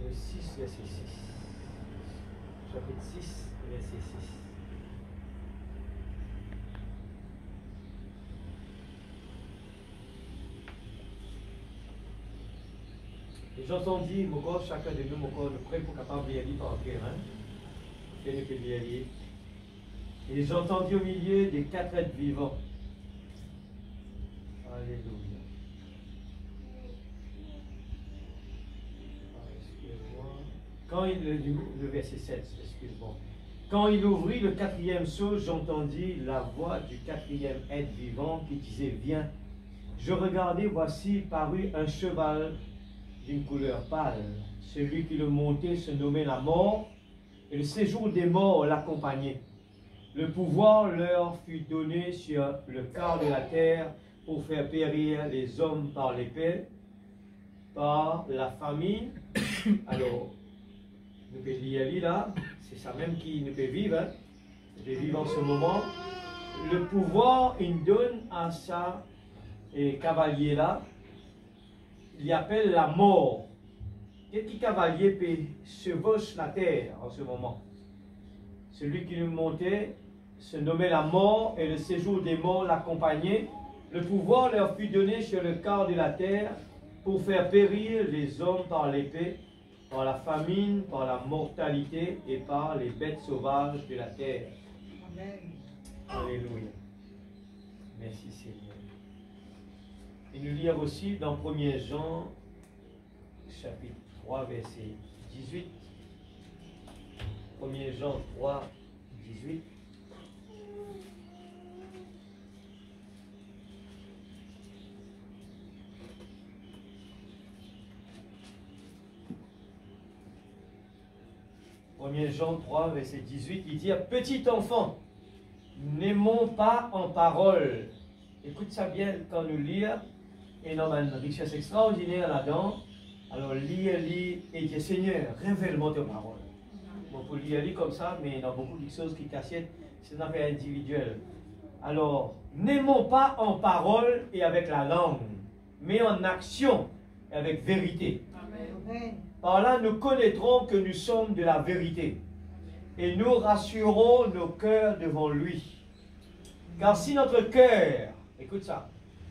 chapitre 6, verset 6. Chapitre 6, verset 6. Et j'entendis, mon corps, chacun de nous, mon corps, nous prêt pour capable de lire par cœur. Quel est le lire? Et j'entendis au milieu des 4 êtres vivants. Alléluia. Quand il, le verset 7, excuse-moi. Quand il ouvrit le 4e sceau, j'entendis la voix du 4e être vivant qui disait, viens. Je regardai, voici parut un cheval d'une couleur pâle. Celui qui le montait se nommait la mort, et le séjour des morts l'accompagnait. Le pouvoir leur fut donné sur le quart de la terre pour faire périr les hommes par l'épée, par la famine. Alors, nous pouvons lire là, c'est ça même qui nous peut vivre, hein. Je vis en ce moment. Le pouvoir, il donne à ça, et cavalier là, il appelle la mort. Quel cavalier peut chevaucher la terre en ce moment? Celui qui nous montait se nommait la mort, et le séjour des morts l'accompagnait. Le pouvoir leur fut donné sur le quart de la terre pour faire périr les hommes par l'épée, par la famine, par la mortalité et par les bêtes sauvages de la terre. Amen. Alléluia. Merci Seigneur. Et nous lire aussi dans 1er Jean, chapitre 3, verset 18. 1er Jean 3, 18. Jean 3, verset 18, il dit, petit enfant, n'aimons pas en parole. Écoute ça bien quand nous lisons, et dans une richesse extraordinaire là-dedans. Alors lire, et dire, Seigneur, révèle-moi tes paroles. On peut lire comme ça, mais dans beaucoup de choses qui cassent, c'est une affaire individuelle. Alors, n'aimons pas en parole et avec la langue, mais en action et avec vérité. Amen. Par là, nous connaîtrons que nous sommes de la vérité et nous rassurons nos cœurs devant lui. Car si notre cœur, écoute ça,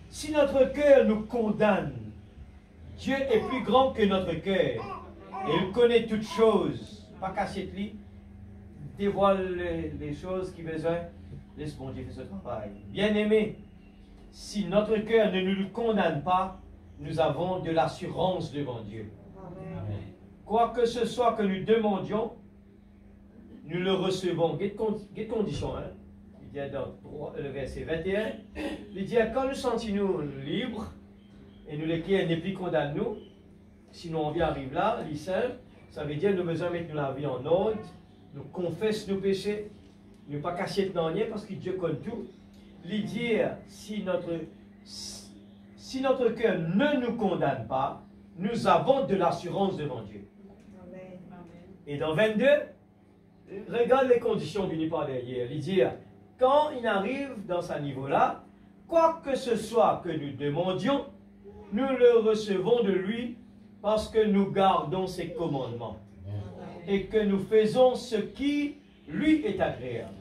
si notre cœur nous condamne, Dieu est plus grand que notre cœur et il connaît toutes choses. Pas cacher-lui, dévoile les choses qui besoin, laisse bon Dieu faire ce travail. Bien-aimé, si notre cœur ne nous condamne pas, nous avons de l'assurance devant Dieu. Amen. Quoi que ce soit que nous demandions, nous le recevons. Quelle condition, hein? Il dit dans le verset 21, il dit, quand nous sentons-nous libres, et nous les cœurs n'est plus condamnés nous, sinon on vient arrive là, il simple, ça veut dire que nous avons besoin de mettre la vie en ordre, nous confessons nos péchés, ne pas cacher dans rien parce que Dieu connaît tout. Il dit, si notre cœur ne nous condamne pas, nous avons de l'assurance devant Dieu. Amen. Et dans 22, regarde les conditions du par derrière. Il dit, quand il arrive dans ce niveau-là, quoi que ce soit que nous demandions, nous le recevons de lui parce que nous gardons ses commandements. Et que nous faisons ce qui lui est agréable.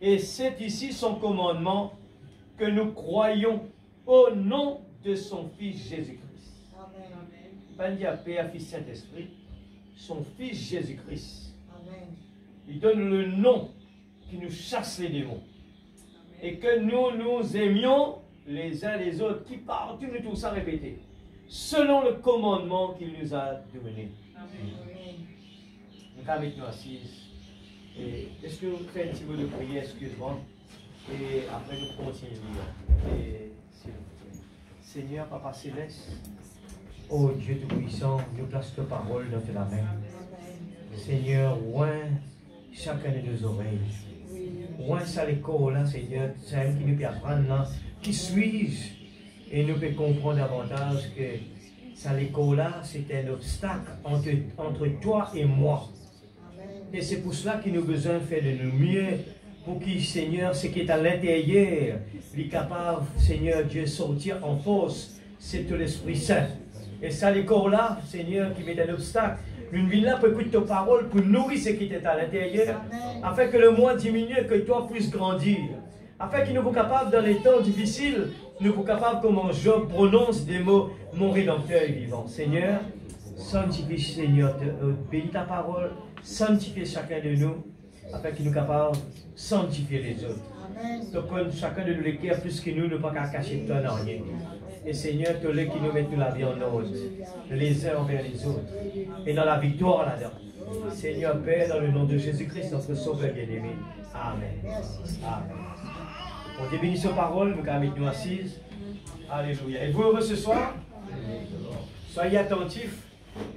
Et c'est ici son commandement que nous croyons au nom de son Fils Jésus-Christ. Pas dire Père, Fils, Saint-Esprit, son Fils Jésus-Christ. Il donne le nom qui nous chasse les démons. Et que nous aimions les uns les autres, qui partent, nous tous ça répéter, selon le commandement qu'il nous a donné. Nous allons mettre nous assises. Est-ce que vous faites un petit peu de prière, excuse-moi, et après nous continuons. Seigneur, Papa Céleste, ô Dieu Tout-Puissant, nous place ta parole dans ta main. Seigneur, oint chacun de nos oreilles. Oint ça l'école là, Seigneur, c'est elle qui nous peut apprendre là. Qui suis-je? Et nous pouvons comprendre davantage que ça l'école là, c'est un obstacle entre toi et moi. Et c'est pour cela qu'il nous a besoin de faire de nous mieux pour que, Seigneur, ce qui est à l'intérieur, il est capable, Seigneur Dieu, sortir en force, c'est tout l'Esprit Saint. Et ça, les corps-là, Seigneur, qui met un obstacle. Une vie là pour écouter ta parole, pour nourrir ce qui est à l'intérieur, afin que le moi diminue et que toi puisses grandir. Afin qu'il nous soit capable, dans les temps difficiles, nous soyons capables, comme Job prononce des mots, mon Rédempteur est vivant. Seigneur, sanctifie, Seigneur, bénis ta parole, sanctifie chacun de nous, afin qu'il nous soit capable de sanctifier les autres. Donc, chacun de nous les cœurs, plus que nous, ne pas qu'à cacher de toi dans rien. Et Seigneur, tu es qui nous met la vie en ordre, les uns envers les autres, et dans la victoire là-dedans. Seigneur Père, dans le nom de Jésus-Christ, notre Sauveur bien-aimé. Amen. Amen. On te bénit sur parole, nous allons nous assises. Alléluia. Êtes-vous heureux ce soir? Soyez attentifs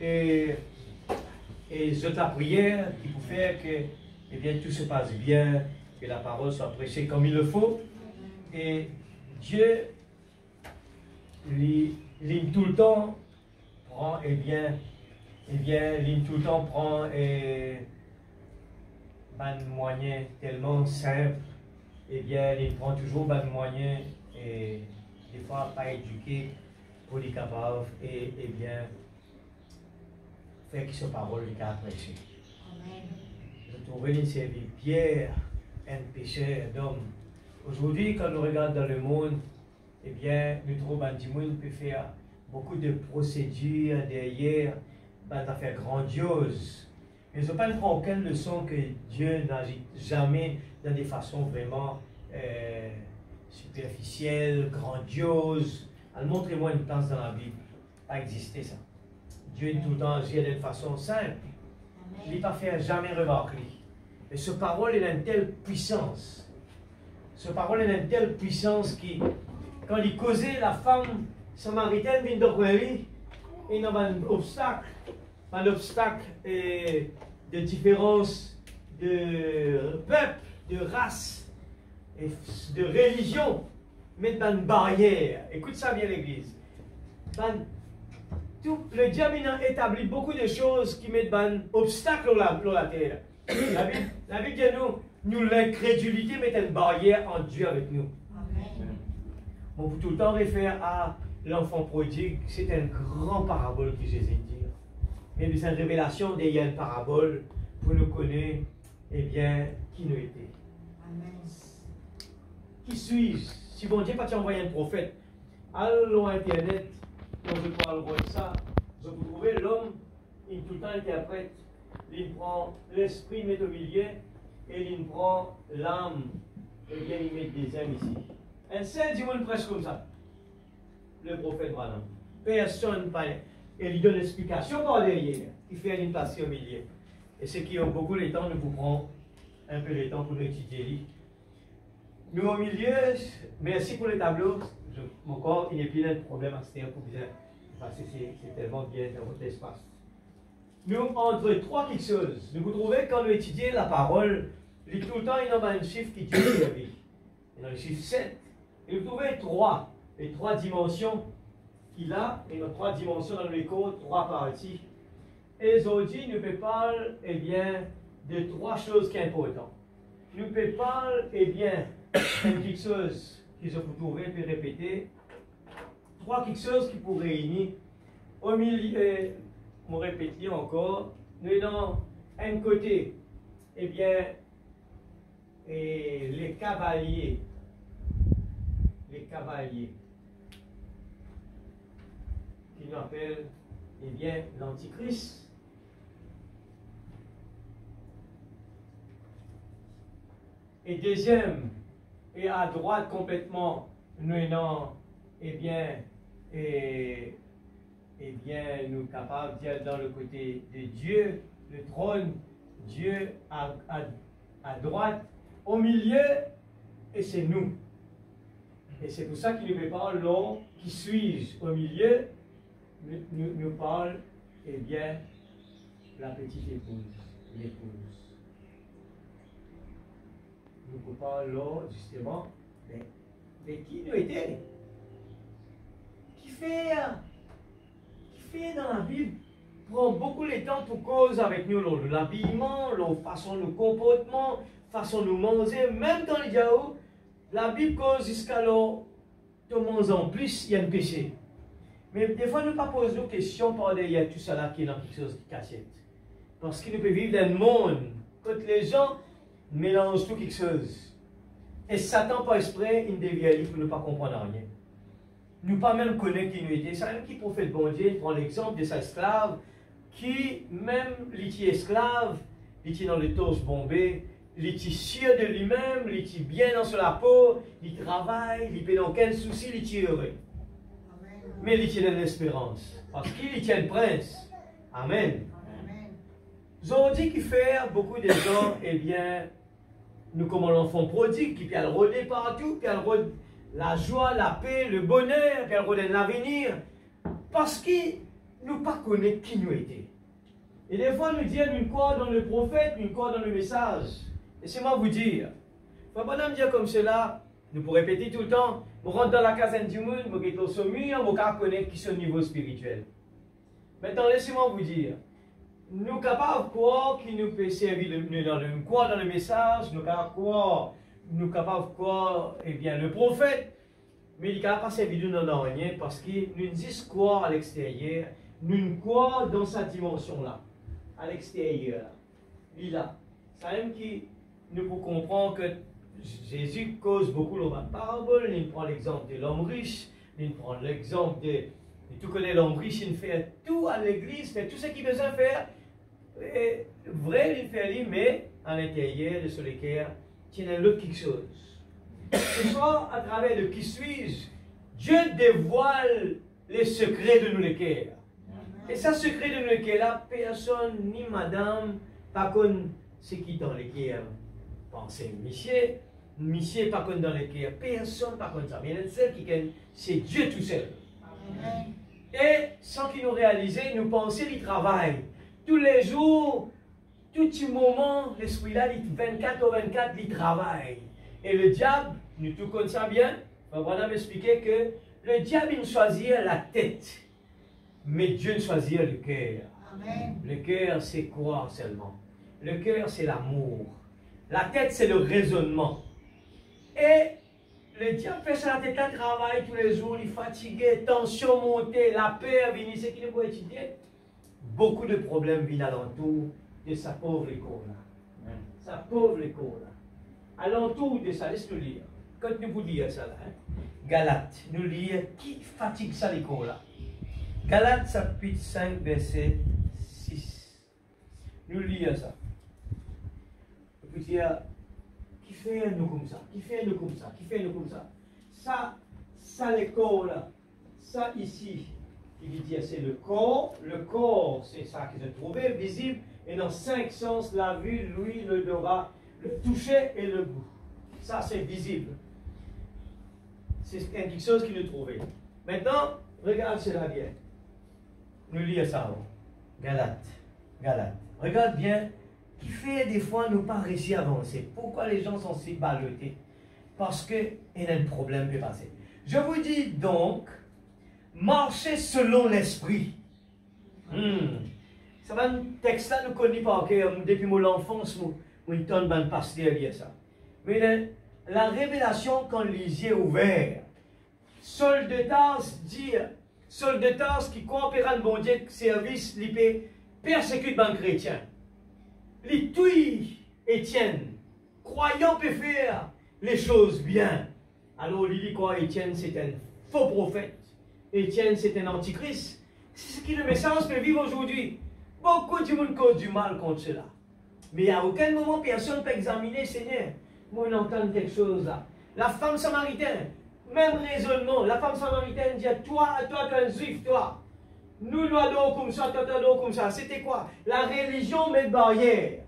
et je la prière qui peut faire que eh bien, tout se passe bien, que la parole soit prêchée comme il le faut. Et Dieu, ligne tout le temps, prend, ligne tout le temps prend un moyen tellement simple, il prend toujours un moyen et des fois pas éduqué pour les capables et faire que sa parole est appréciée. Je trouve une servie Pierre, un pécheur d'homme. Aujourd'hui, quand nous regardons dans le monde, nous trouvons que monde peut faire beaucoup de procédures derrière, des affaires grandioses. Mais je ne prends pas aucune leçon que Dieu n'agit jamais dans des façons vraiment superficielles, grandioses. Alors, montrez-moi une place dans la Bible. Pas existé ça. Dieu tout le temps agit d'une façon simple. Il n'est pas fait jamais remarquer. Et ce parole est d'une telle puissance. Ce parole est d'une telle puissance qui, quand il causait la femme samaritaine vient de Réry, il y a un obstacle de différence de peuple, de race, et de religion, mettre dans une barrière. Écoute ça bien l'Église. Le diable a établi beaucoup de choses qui mettent un obstacle dans la terre. La Bible dit nous l'incrédulité met une barrière en Dieu avec nous. On peut tout le temps référer à l'enfant prodigue, c'est une grande parabole que Jésus dit. Mais c'est une révélation derrière une parabole pour nous connaître, qui nous était. Qui suis-je? Si bon Dieu n'a pas envoyé un prophète, allons à Internet, quand je parle de ça, je vous trouvez l'homme, il tout le temps interprète, il prend l'esprit, il met au milieu, et il prend l'âme, il met des âmes ici. Un seul du monde presque comme ça. Le prophète Branham. Personne pas. Et il donne l'explication par derrière. Il fait une place au milieu. Et ceux qui ont beaucoup le temps, nous vous prend un peu le temps pour étudier. Nous au milieu, merci pour les tableaux. Mon corps, il n'y a plus de problème à ce pour bien. Parce que c'est tellement bien dans votre espace. Nous, entre trois petites choses, nous vous trouvez quand nous étudions la parole, tout le temps, il y a un chiffre qui dit la vie. Il y a le chiffre 7. Et vous trouvez les trois dimensions qu'il a, et nos trois dimensions dans l'écho, trois parties. Et aujourd'hui, nous parlons, de trois choses qui sont importantes. Nous parlons, de quelque chose que je vous trouver, puis répéter, trois quelque chose qui pourrait réunir. Au milieu, je répéter encore, nous avons un côté, les cavaliers. Les cavaliers, qui nous appellent, l'Antichrist. Et deuxième, et à droite complètement, nous avons, nous capables d'être dans le côté de Dieu, le trône, Dieu à droite, au milieu, et c'est nous. Et c'est pour ça qu'il nous parle l'homme qui suis-je au milieu, nous parle, la petite épouse, l'épouse. Nous parlons justement, mais qui nous était? Qui fait dans la Bible, prend beaucoup de temps pour cause avec nous, l'habillement, la façon de nous comportement, façon de nous manger, même dans les Yahoo. La Bible cause jusqu'à là, tout le monde en plus, il y a un péché. Mais des fois, nous ne pas poser nos questions par derrière tout cela qui est dans quelque chose de cachette. Parce qu'il nous peut vivre dans le monde, quand les gens mélangent tout quelque chose. Et Satan, par esprit, il dévie pour ne pas comprendre rien. Nous pas même connaître qui nous était. C'est même qui prophète bon Dieu, il prend l'exemple de sa esclave, qui, même, il était esclave, il était dans les torses bombés, il était sûr de lui-même, il était bien dans la peau, il travaille, il n'a aucun souci, il était heureux. Mais il était dans l'espérance, parce qu'il était un prince. Amen. Nous avons dit qu'il fait beaucoup de gens, eh bien, nous comme l'enfant prodigue, qui peut le rôder partout, qui rôde la joie, la paix, le bonheur, qui rôde l'avenir, parce qu'il nous pas connaît qui nous était. Et des fois, nous disons une croix dans le prophète, une croix dans le message. Laissez-moi vous dire, il ne faut pas nous dire comme cela, nous pouvons répéter tout le temps, on rentre dans la caserne du monde, on est au sommet, on va connaître qui est au niveau spirituel. Maintenant, laissez-moi vous dire, nous sommes capables de croire qui nous peut servir nous croire dans le message, nous sommes capables de croire, eh bien, le prophète, mais il ne peut pas servir nous dans rien parce que nous disons croire à l'extérieur, nous croire dans sa dimension-là, à l'extérieur. Il là. Ça même qui nous pour comprendre que Jésus cause beaucoup de parabole, il prend l'exemple de l'homme riche, il prend l'exemple de tout connaît l'homme riche, il fait tout à l'église, fait tout ce qu'il besoin faire. Et vrai, il fait lui, mais à l'intérieur de ce cœur, il y a l'autre quelque chose. Ce soir, à travers de qui suis-je, Dieu dévoile les secrets de nos cœurs. Et ça, secret de nos cœurs là, personne, ni madame, pas comme ce qui dans les cœurs. Pensez, monsieur, pas comme dans les cœurs, personne, pas comme ça. Mais le seul qui gagne, c'est Dieu tout seul. Amen. Et sans qu'il nous réalise, nous pensons qu'il travaille. Tous les jours, tout petit moment, l'esprit-là, 24 au 24, il travaille. Et le diable, nous tout connaissons ça bien, on va m'expliquer que le diable, il choisit la tête, mais Dieu ne choisit le cœur. Le cœur, c'est quoi seulement? Le cœur, c'est l'amour. La tête, c'est le raisonnement. Et le diable fait ça, la tête, il travaille tous les jours, il est fatigué, tension montée, la peur, vient, c'est qu'il ne peut étudier. Beaucoup de problèmes viennent alentour de sa pauvre école-là. Sa pauvre école-là. Alentour de ça, laisse-nous lire. Quand nous vous dire ça là, Galates, nous lire qui fatigue ça l'école-là. Galates chapitre 5, verset 6. Nous lire ça. On peut dire, qui fait nous comme ça? Qui fait nous comme ça? Qui fait nous comme ça? Ça l'école-là. Ça ici. Il dit c'est le corps c'est ça qui se trouvait visible, et dans 5 sens, la vue, l'ouïe, l'odorat, le toucher et le goût. Ça c'est visible. C'est quelque chose qui nous trouvait. Maintenant, regarde cela bien. Nous lisons ça. Galates. Regarde bien, qui fait des fois nous pas réussir à avancer. Pourquoi les gens sont si ballottés? Parce qu'il y a un problème qui est passé. Je vous dis donc, marcher selon l'esprit. Ça va un texte là, nous connaissons pas, depuis mon enfance, nous donne un pasteur à ça. Mais la révélation, quand les yeux ouverts, Saul de Tarse qui coopère le bon Dieu, service, il peut persécuter un chrétien. Il tue Étienne. Croyant peut faire les choses bien. Alors il dit quoi? Étienne, c'est un faux prophète. Étienne, c'est un antichrist. C'est ce qui le message peut vivre aujourd'hui. Beaucoup de monde cause du mal contre cela. Mais à aucun moment, personne ne peut examiner, Seigneur. Moi, on entend quelque chose là. La femme samaritaine, même raisonnement. La femme samaritaine dit, toi, tu es un juif, toi. Nous adorons comme ça, toi, tu adores comme ça. C'était quoi? La religion met de barrière.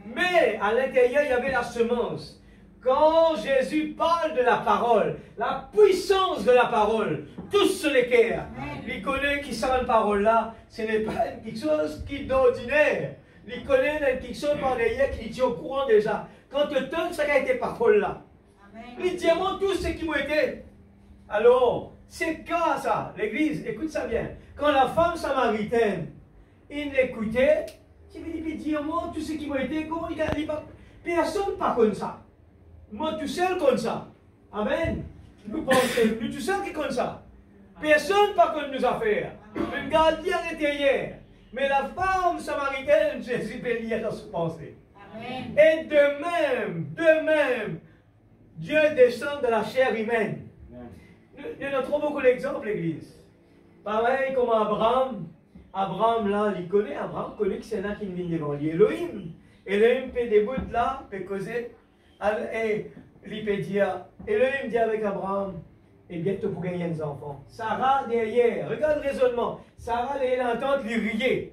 Mais à l'intérieur, il y avait la semence. Quand Jésus parle de la parole, la puissance de la parole, tous sur les cœurs, il connaît qui sent la parole là, ce n'est pas quelque chose qui est d'ordinaire. Il connaît quelque chose par derrière qui est au courant déjà. Quand tu donnes ça a été parole là, il dit moi tout ce qui m'a été. Alors, c'est quoi ça, l'église? Écoute ça bien. Quand la femme samaritaine, il l'écoutait, il dit moi tout ce qui m'a été, comment il dit personne pas comme ça. Moi tout seul comme ça. Amen. Nous pensons, nous tout seul qui comme ça. Personne pas connu nos affaires. Une gardienne intérieure. Mais la femme samaritaine, Jésus peut lire dans ses pensées. Et de même, Dieu descend de la chair humaine. Nous avons beaucoup d'exemples, l'Église. Pareil comme Abraham. Abraham, là, il connaît. Abraham connaît que c'est là qui vient devant lui. Elohim. Elohim peut débuter là, peut causer. Et il peut dire, Elohim dit avec Abraham, et bientôt pour gagner des enfants. Sarah derrière, regarde le raisonnement. Sarah, elle entend lui rier.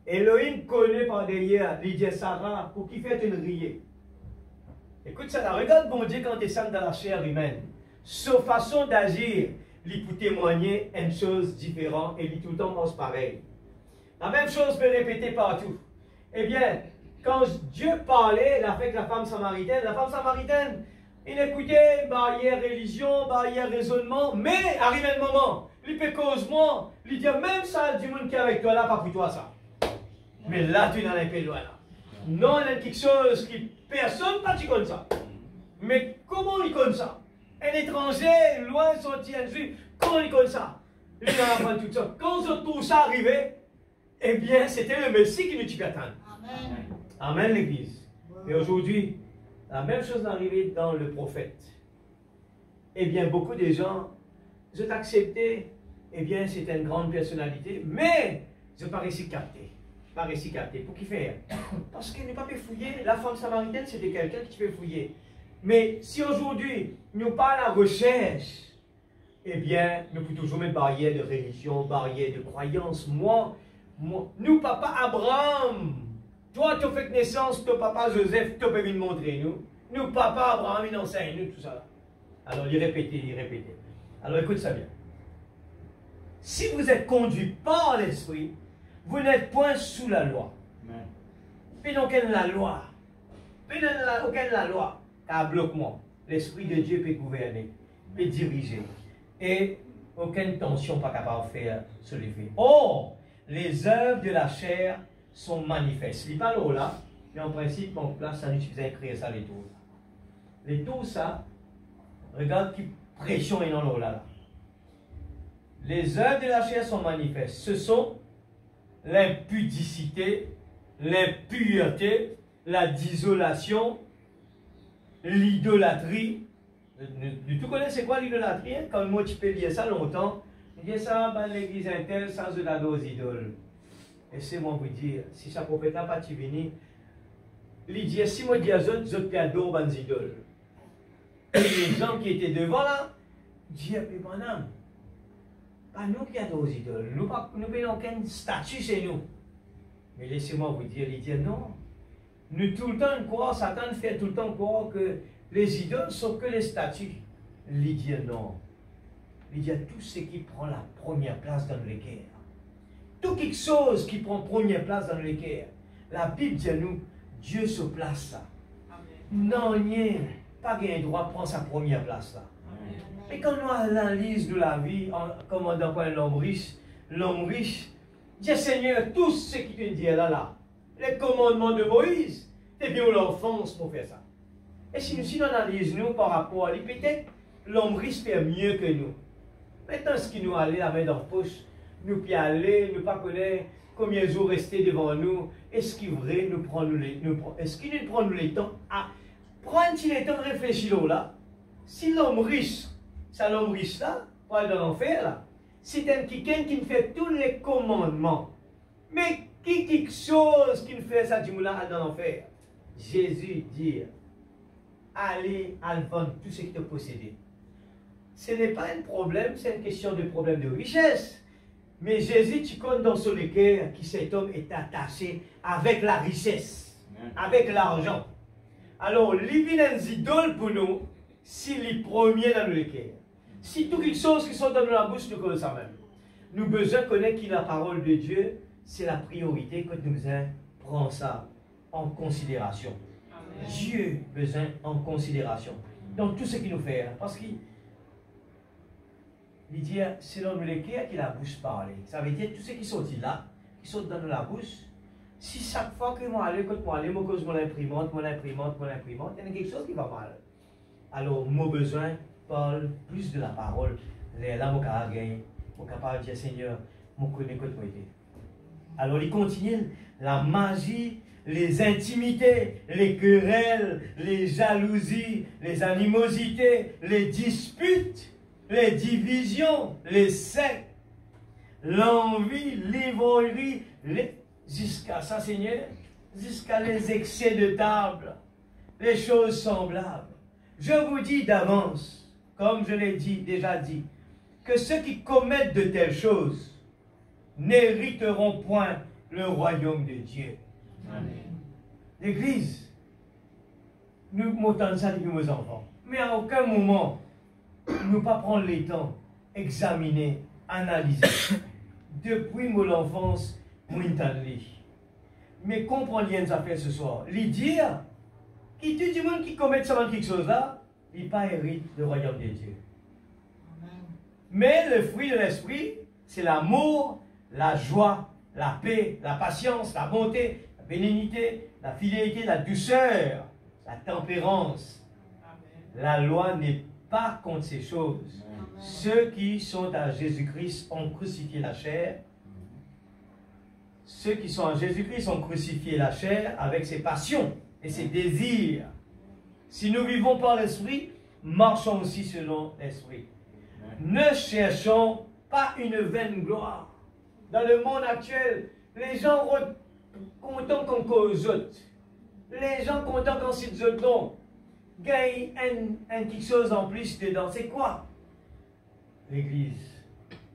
Elohim connaît par derrière, il dit Sarah, pour qui fait une rier. Écoute ça, là, regarde bon Dieu quand il descend dans la chair humaine. Sa façon d'agir, il peut témoigner une chose différente et il tout le temps pense pareil. La même chose peut répéter partout. Eh bien, quand Dieu parlait avec la femme samaritaine, il écoutait barrière religion, barrière raisonnement, mais arrive un moment, il peut causer-moi, il dit même ça du monde qui est avec toi là, pas pour toi ça. Mais là, tu n'en es pas loin là. Non, il y a quelque chose qui personne pas dit comme ça. Mais comment il connaît ça? Un étranger, loin sorti un juif, comment il connaît ça? Il a appris tout ça. Quand tout ça arrivait, eh bien, c'était le Messie qui nous dit attendre. Amen. Amen, l'Église. Et aujourd'hui, la même chose est arrivée dans le prophète. Eh bien, beaucoup de gens, ils ont accepté, eh bien, c'est une grande personnalité, mais ils n'ont pas réussi à capter. Pas réussi à capter. Pour qui faire? Parce qu'il n'est pas fait fouiller. La femme samaritaine, c'était quelqu'un qui fait fouiller. Mais si aujourd'hui, nous pas la recherche, eh bien, nous pouvons toujours mettre barrière de religion, barrière de croyance. Nous, papa Abraham, toi, tu as fait naissance, ton papa Joseph, tu peux venir montrer nous. Nous, papa Abraham, il enseigne nous tout ça. Alors, il répétait. Alors, écoute ça bien. Si vous êtes conduit par l'Esprit, vous n'êtes point sous la loi. Puis donc, quelle est la loi? Puis auquel la loi? Car bloque-moi. L'Esprit de Dieu peut gouverner, peut diriger. Et aucune tension pas capable de faire se lever. Or, les œuvres de la chair sont manifestes. Il parle là, mais en principe, mon place, ça nous suffisait de créer ça, les tours. Les tours, ça, regarde qui pression est dans l'eau là. Les œuvres de la chair sont manifestes. Ce sont l'impudicité, l'impureté, la désolation, l'idolâtrie. Tu connais c'est quoi l'idolâtrie? Hein? Quand moi tu peux lire ça longtemps, il dit ça dans l'église interne sans de la dose idole. Et c'est moi vous dire, si ça prophète n'a pas venu, il dit si moi dis à eux, je peux adorer les idoles. Et les gens qui étaient devant là, disent mais madame, pas nous qui adorons les idoles, nous n'avons aucun statut chez nous. Mais laissez-moi vous dire, il dit non. Nous tout le temps croire, Satan fait tout le temps croire que les idoles sont que les statues. Il dit non. Il dit tout ce qui prend la première place dans le cœur. Tout quelque chose qui prend première place dans le cœur. La Bible dit à nous, Dieu se place là. Non, rien, pas un droit de prendre sa première place là. Mais quand nous analysons de la vie, comme dans quoi l'homme riche, dit Seigneur, tout ce qui te dit là, les commandements de Moïse, c'est bien l'enfance pour faire ça. Et si nous analysons par rapport à lui, peut-être l'homme riche fait mieux que nous. Maintenant, ce qui nous allait la main dans la poche, nous puis aller, nous pas connaître combien de jours restés devant nous, est-ce qu'il est vrai, est-ce qu'il nous prend le temps à prendre le temps de réfléchir là? Si l'homme riche, c'est l'homme riche là, pour aller dans l'enfer là, c'est quelqu'un qui fait tous les commandements. Mais quelque chose qui fait ça du moulin dans l'enfer? Jésus dit, allez à vendre tout ce qui te possédé. Ce n'est pas un problème, c'est une question de problème de richesse. Mais Jésus, tu connais dans son cœur que cet homme est attaché avec la richesse, avec l'argent. Alors, l'ivine des idoles pour nous, c'est les premiers dans le cœur. Si toutes les choses qui sont dans la bouche, nous connaissons ça même. Nous avons besoin de connaître que la parole de Dieu, c'est la priorité que nous prenons ça en considération. Amen. Dieu a besoin en considération dans tout ce qu'il nous fait. Parce qu'il dit, c'est dans le cœur que la bouche parle. Ça veut dire tout ce qui sortit là, qui sort dans la bouche. Si chaque fois que moi allais, quand moi allais, moi cause mon imprimante, il y a quelque chose qui va mal. Alors, mon besoin parle plus de la parole là, mon cas gagné. Mon capable de dire, Seigneur, mon connaît quoi de alors, il continue la magie, les intimités, les querelles, les jalousies, les animosités, les disputes, les divisions, les sectes, l'envie, l'ivrognerie, jusqu'à ça, Seigneur, jusqu'à les excès de table, les choses semblables. Je vous dis d'avance, comme je l'ai déjà dit, que ceux qui commettent de telles choses n'hériteront point le royaume de Dieu. L'Église, nous montons ça avec nos enfants. Mais à aucun moment, nous ne pas prendre le temps, examiner, analyser. Depuis mon enfance, mon intendli. Mais comprenez bien ça fait ce soir. Les dire, qui tout le monde qui commet ça quelque chose là, il n'est pas hérite le royaume de Dieu. Mais le fruit de l'esprit, c'est l'amour, la joie, la paix, la patience, la bonté, la bénignité, la fidélité, la douceur, la tempérance. La loi n'est pas contre ces choses. Ceux qui sont à Jésus-Christ ont crucifié la chair. Ceux qui sont en Jésus-Christ ont crucifié la chair avec ses passions et ses désirs. Si nous vivons par l'esprit, marchons aussi selon l'esprit. Ne cherchons pas une vaine gloire. Dans le monde actuel, les gens sont contents qu'on cause autres. Les gens contents qu'on cite autres noms. Gagne un quelque chose en plus dedans. C'est quoi? L'Église.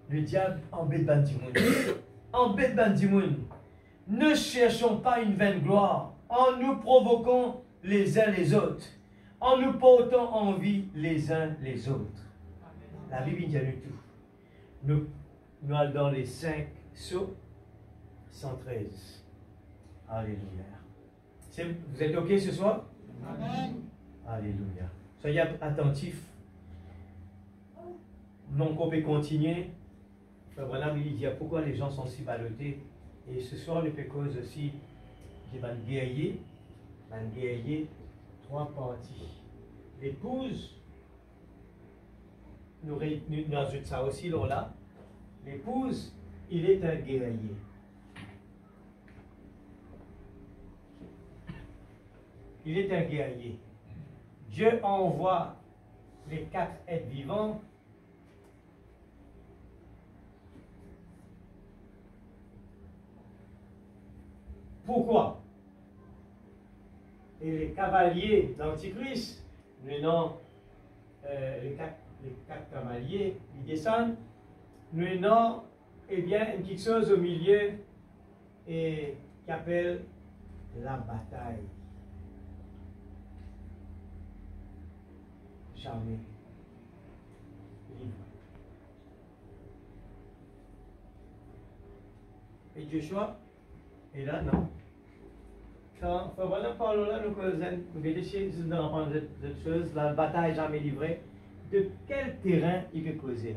Le diable embête Bandimoun. Embête Bandimoun. Ne cherchons pas une vaine gloire en nous provoquant les uns les autres, en nous portant envie les uns les autres. La Bible dit tout. Nous allons dans les 5 Sceaux 113. Alléluia. Vous êtes OK ce soir? Amen. Alléluia. Soyez attentifs. Non qu'on peut continuer. Voilà, il dit pourquoi les gens sont si ballottés. Et ce soir, le cause aussi, qui va guerrier, 3 parties. L'épouse, nous ajoutons ça aussi là. L'épouse, il est un guerrier. Il est un guerrier. Dieu envoie les 4 êtres vivants pourquoi? Et les cavaliers d'Antichrist, menant les quatre cavaliers, ils descendent, menant eh bien, une petite chose au milieu et qui appelle la bataille. Jamais libre. Et Joshua est là, non? Quand voilà, Paul, là, nous apprendre cette chose, la bataille jamais livrée. De quel terrain il peut causer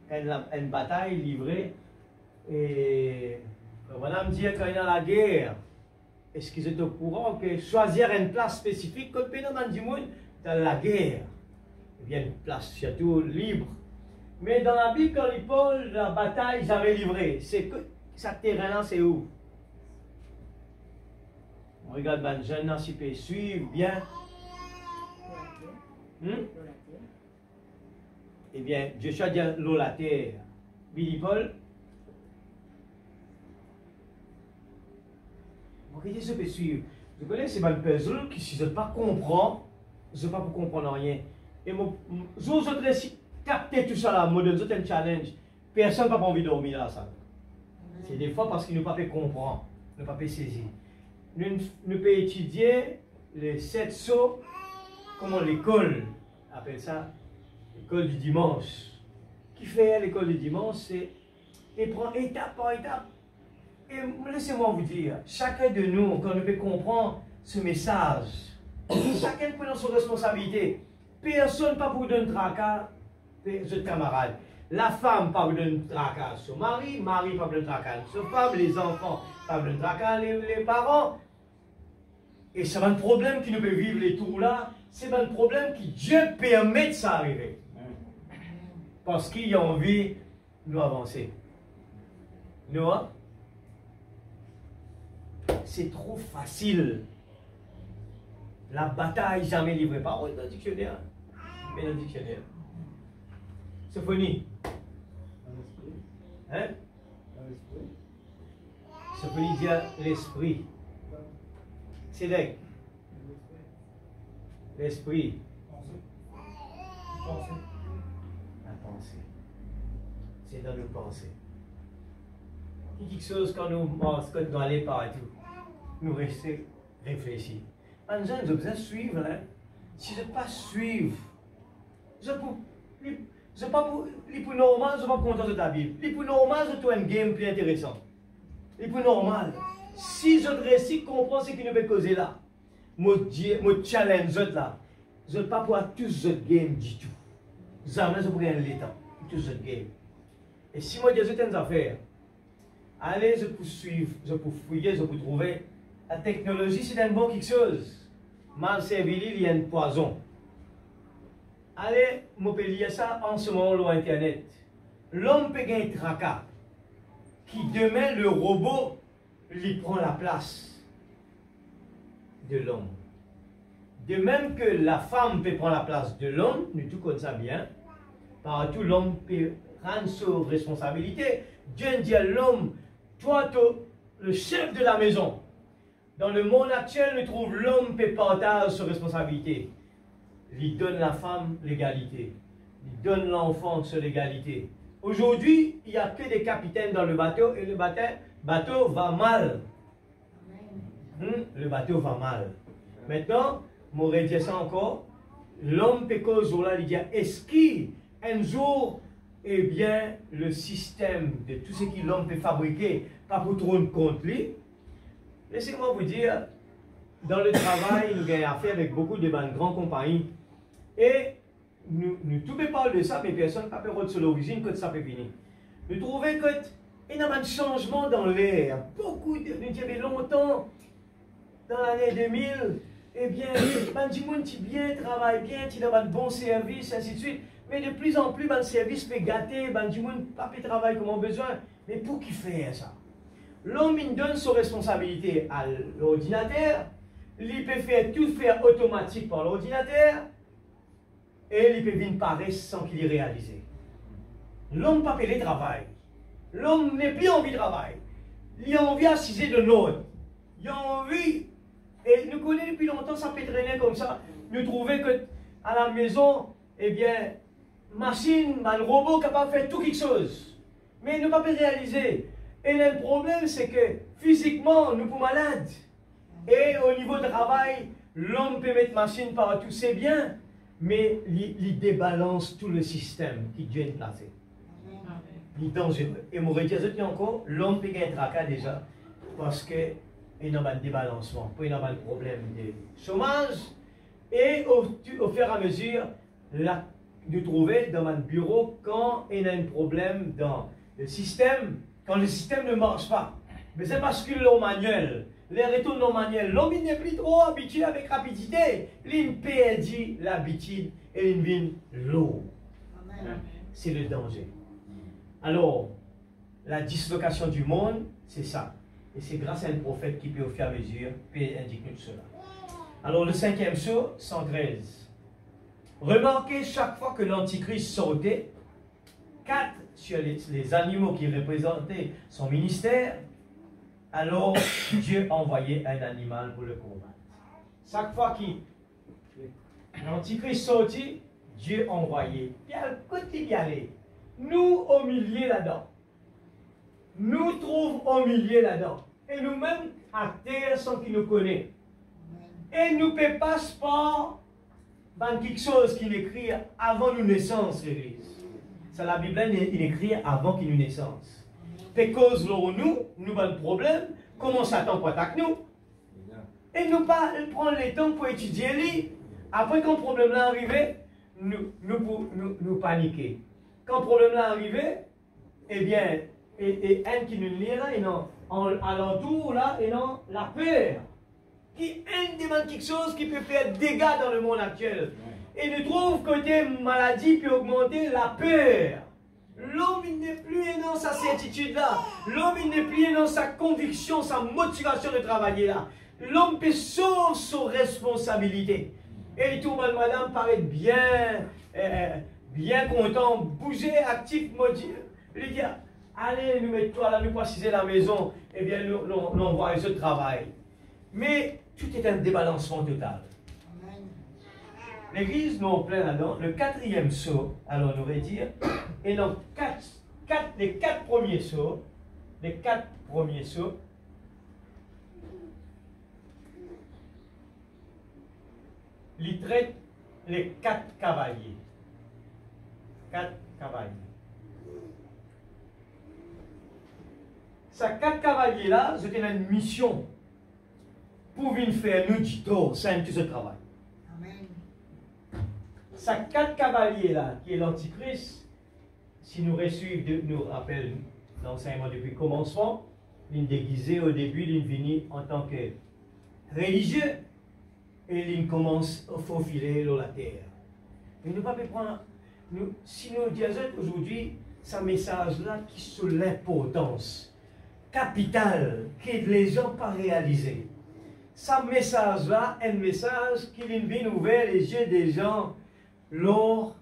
là? Une bataille livrée, et voilà, me dire quand il y a la guerre, est-ce qu'ils sont au courant que choisir une place spécifique, comme dans la guerre, eh bien, une place surtout libre. Mais dans la Bible, quand il parle de la bataille jamais livrée, c'est que ce terrain-là, c'est où? On regarde les jeunes, s'ils peuvent suivre bien. Eh bien, Joshua dit l'eau, la terre. Billy Paul. Regardez ce que suivre. Vous connaissez ces puzzle qui, si je ne pas comprendre, je ne pas pour comprendre rien. Et je vous ai capté tout ça là, modèle, c'est un challenge. Personne n'a pas envie de dormir là, ça. C'est des fois parce qu'il ne peut pas comprendre, ne peut pas saisir. Nous pouvons étudier les 7 sceaux, comment l'école appelle ça, l'école du dimanche. Qui fait l'école du dimanche, c'est et prend étape par étape. Et laissez-moi vous dire, chacun de nous, quand nous peut comprendre ce message, chacun prend son responsabilité. Personne pas pour donner tracas de camarades. La femme pas pour donner tracas son mari, mari pas pour donner tracas sa femme, les enfants pas pour donner tracas les parents. Et c'est un problème qui nous peut vivre les tours là, c'est un problème qui Dieu permet de ça arriver. Parce qu'ils ont envie de nous avancer. Nous, hein? C'est trop facile. La bataille jamais livrée. Parole dans le dictionnaire. Mais dans le dictionnaire. Sophonie. Hein? Sophonie dit l'esprit. C'est l'aigle. L'esprit. La pensée. C'est dans nos pensées. Quelque chose quand nous pensons, quand nous allons partout, nous restons réfléchis. En gens, nous besoin suivre. Hein? Si je ne pas suivre, je ne pas pour normal, je ne pas content de ta Bible. Les pour normal, je trouve un game plus intéressant. Les pour normal. Si je réussis comprendre ce qui nous fait causer là, mon challenge là, je ne pas pour tous ce game du tout. Jamais je pourrais aller temps, tous ce game. Et si moi j'ai certaines affaires, allez, je peux suivre, je peux fouiller, je peux trouver. La technologie, c'est un bon quelque chose. Mal servi, il y a un poison. Allez, je peux lire ça en ce moment sur Internet. L'homme peut gagner un tracas. Qui demain, le robot, lui prend la place de l'homme. De même que la femme peut prendre la place de l'homme, nous tout comme ça bien. Partout, l'homme peut prendre ses responsabilités. Dieu dit à l'homme, toi, le chef de la maison. Dans le monde actuel, nous trouvons l'homme peut partager ses responsabilités. Il donne la femme l'égalité. Il donne l'enfant sur l'égalité. Aujourd'hui, il n'y a que des capitaines dans le bateau et le bateau va mal. Le bateau va mal. Maintenant, m'aurait dit ça encore, l'homme peut qu'au jour-là, il dit, est-ce qu'un jour, eh bien, le système de tout ce que l'homme peut fabriquer, pas pour rendre compte lui. Laissez-moi vous dire, dans le travail, nous avons affaire avec beaucoup de grandes compagnies. Et nous tous parlons de ça, mais personne n'a pas pu sur l'origine quand ça peut venir. Nous trouvons qu'il y a un changement dans l'air. Beaucoup de nous avons longtemps, dans l'année 2000, eh bien, du monde qui bien travaille bien, qui a un bon service, ainsi de suite. Mais de plus en plus, le service peut gâter, du monde pas peut travailler comme on a besoin. Mais pour qui fait ça? L'homme il donne ses responsabilités à l'ordinateur, il peut faire tout faire automatique par l'ordinateur, et il peut venir paresse sans qu'il ait réalisé. L'homme n'a pas le travail. L'homme n'a plus envie de travail. Il a envie d'assiser de l'autre. Il a envie. Et nous connaissons depuis longtemps, ça peut traîner comme ça. Nous trouvons qu'à la maison, eh bien, machine, le robot capable de faire tout quelque chose. Mais il ne peut pas réaliser. Et le problème, c'est que physiquement, nous sommes malades. Et au niveau du travail, l'homme peut mettre machine partout, c'est bien. Mais il débalance tout le système qui vient de placer. Il est dangereux. Et mon dit encore, l'homme peut gagner un tracas déjà. Parce qu'il y a un débalancement. Il y a un problème de chômage. Et au fur et à mesure, de trouver dans un bureau quand il y a un problème dans le système, quand le système ne marche pas. Mais c'est parce que l'homme manuel, les retours non manuels, l'homme n'est plus trop habitué avec rapidité. Il perd l'habitude et il vient lourd. C'est le danger. Alors, la dislocation du monde, c'est ça. Et c'est grâce à un prophète qui peut au fur et à mesure peut indiquer tout cela. Alors, le 5e saut, 113. Remarquez chaque fois que l'Antichrist sortait, 4 sur les animaux qui représentaient son ministère, alors Dieu envoyait un animal pour le combattre. Chaque fois que l'Antichrist sortit, Dieu envoyait. Puis à côté d'y aller, nous au milieu là-dedans. Nous trouvons au milieu là-dedans. Et nous-mêmes à terre sans qu'il nous connaisse. Et nous ne pouvons pas sport dans quelque chose qu'il écrit avant nos naissances, l'Église. C'est la Bible, il écrit avant qu'il nous naissance. Parce que nous avons un problème, comment Satan peut attaquer nous. Et nous pas prendre le temps pour étudier lui. Après, quand le problème est arrivé, nous paniquer. Quand le problème est arrivé, eh bien, et un qui nous lit là, et non, à l'entour là, et non, la peur. Qui demande quelque chose qui peut faire des dégâts dans le monde actuel. Et nous trouvons que des maladies peuvent augmenter la peur. L'homme, il n'est plus dans sa certitude-là. L'homme, il n'est plus dans sa conviction, sa motivation de travailler là. L'homme peut sauver ses responsabilités. Et tout le monde, madame, paraît bien, bien content, bouger, actif, motivé. Il dit, allez, nous mettons là, nous préciser la maison, et bien, nous envoie ce travail. Mais tout est un débalancement total. L'église, nous en plein là-dedans. Le quatrième sceau, alors on aurait dire, et donc les quatre premiers sceaux, ils traitent les 4 cavaliers. 4 cavaliers. Ces 4 cavaliers-là, c'était une mission pour venir faire nous du tort, ça tout ce travail. Ces 4 cavaliers-là, qui est l'Antichrist, si nous nous rappelle l'enseignement depuis le commencement, il déguisé au début, il venu en tant que religieux, et il commence à faufiler dans la terre. Mais nous ne pouvons pas prendre, si nous disons aujourd'hui, ce message-là qui sur l'importance capitale que les gens n'ont pas réalisé. Ce message-là est un message qui vient ouvrir les yeux des gens lors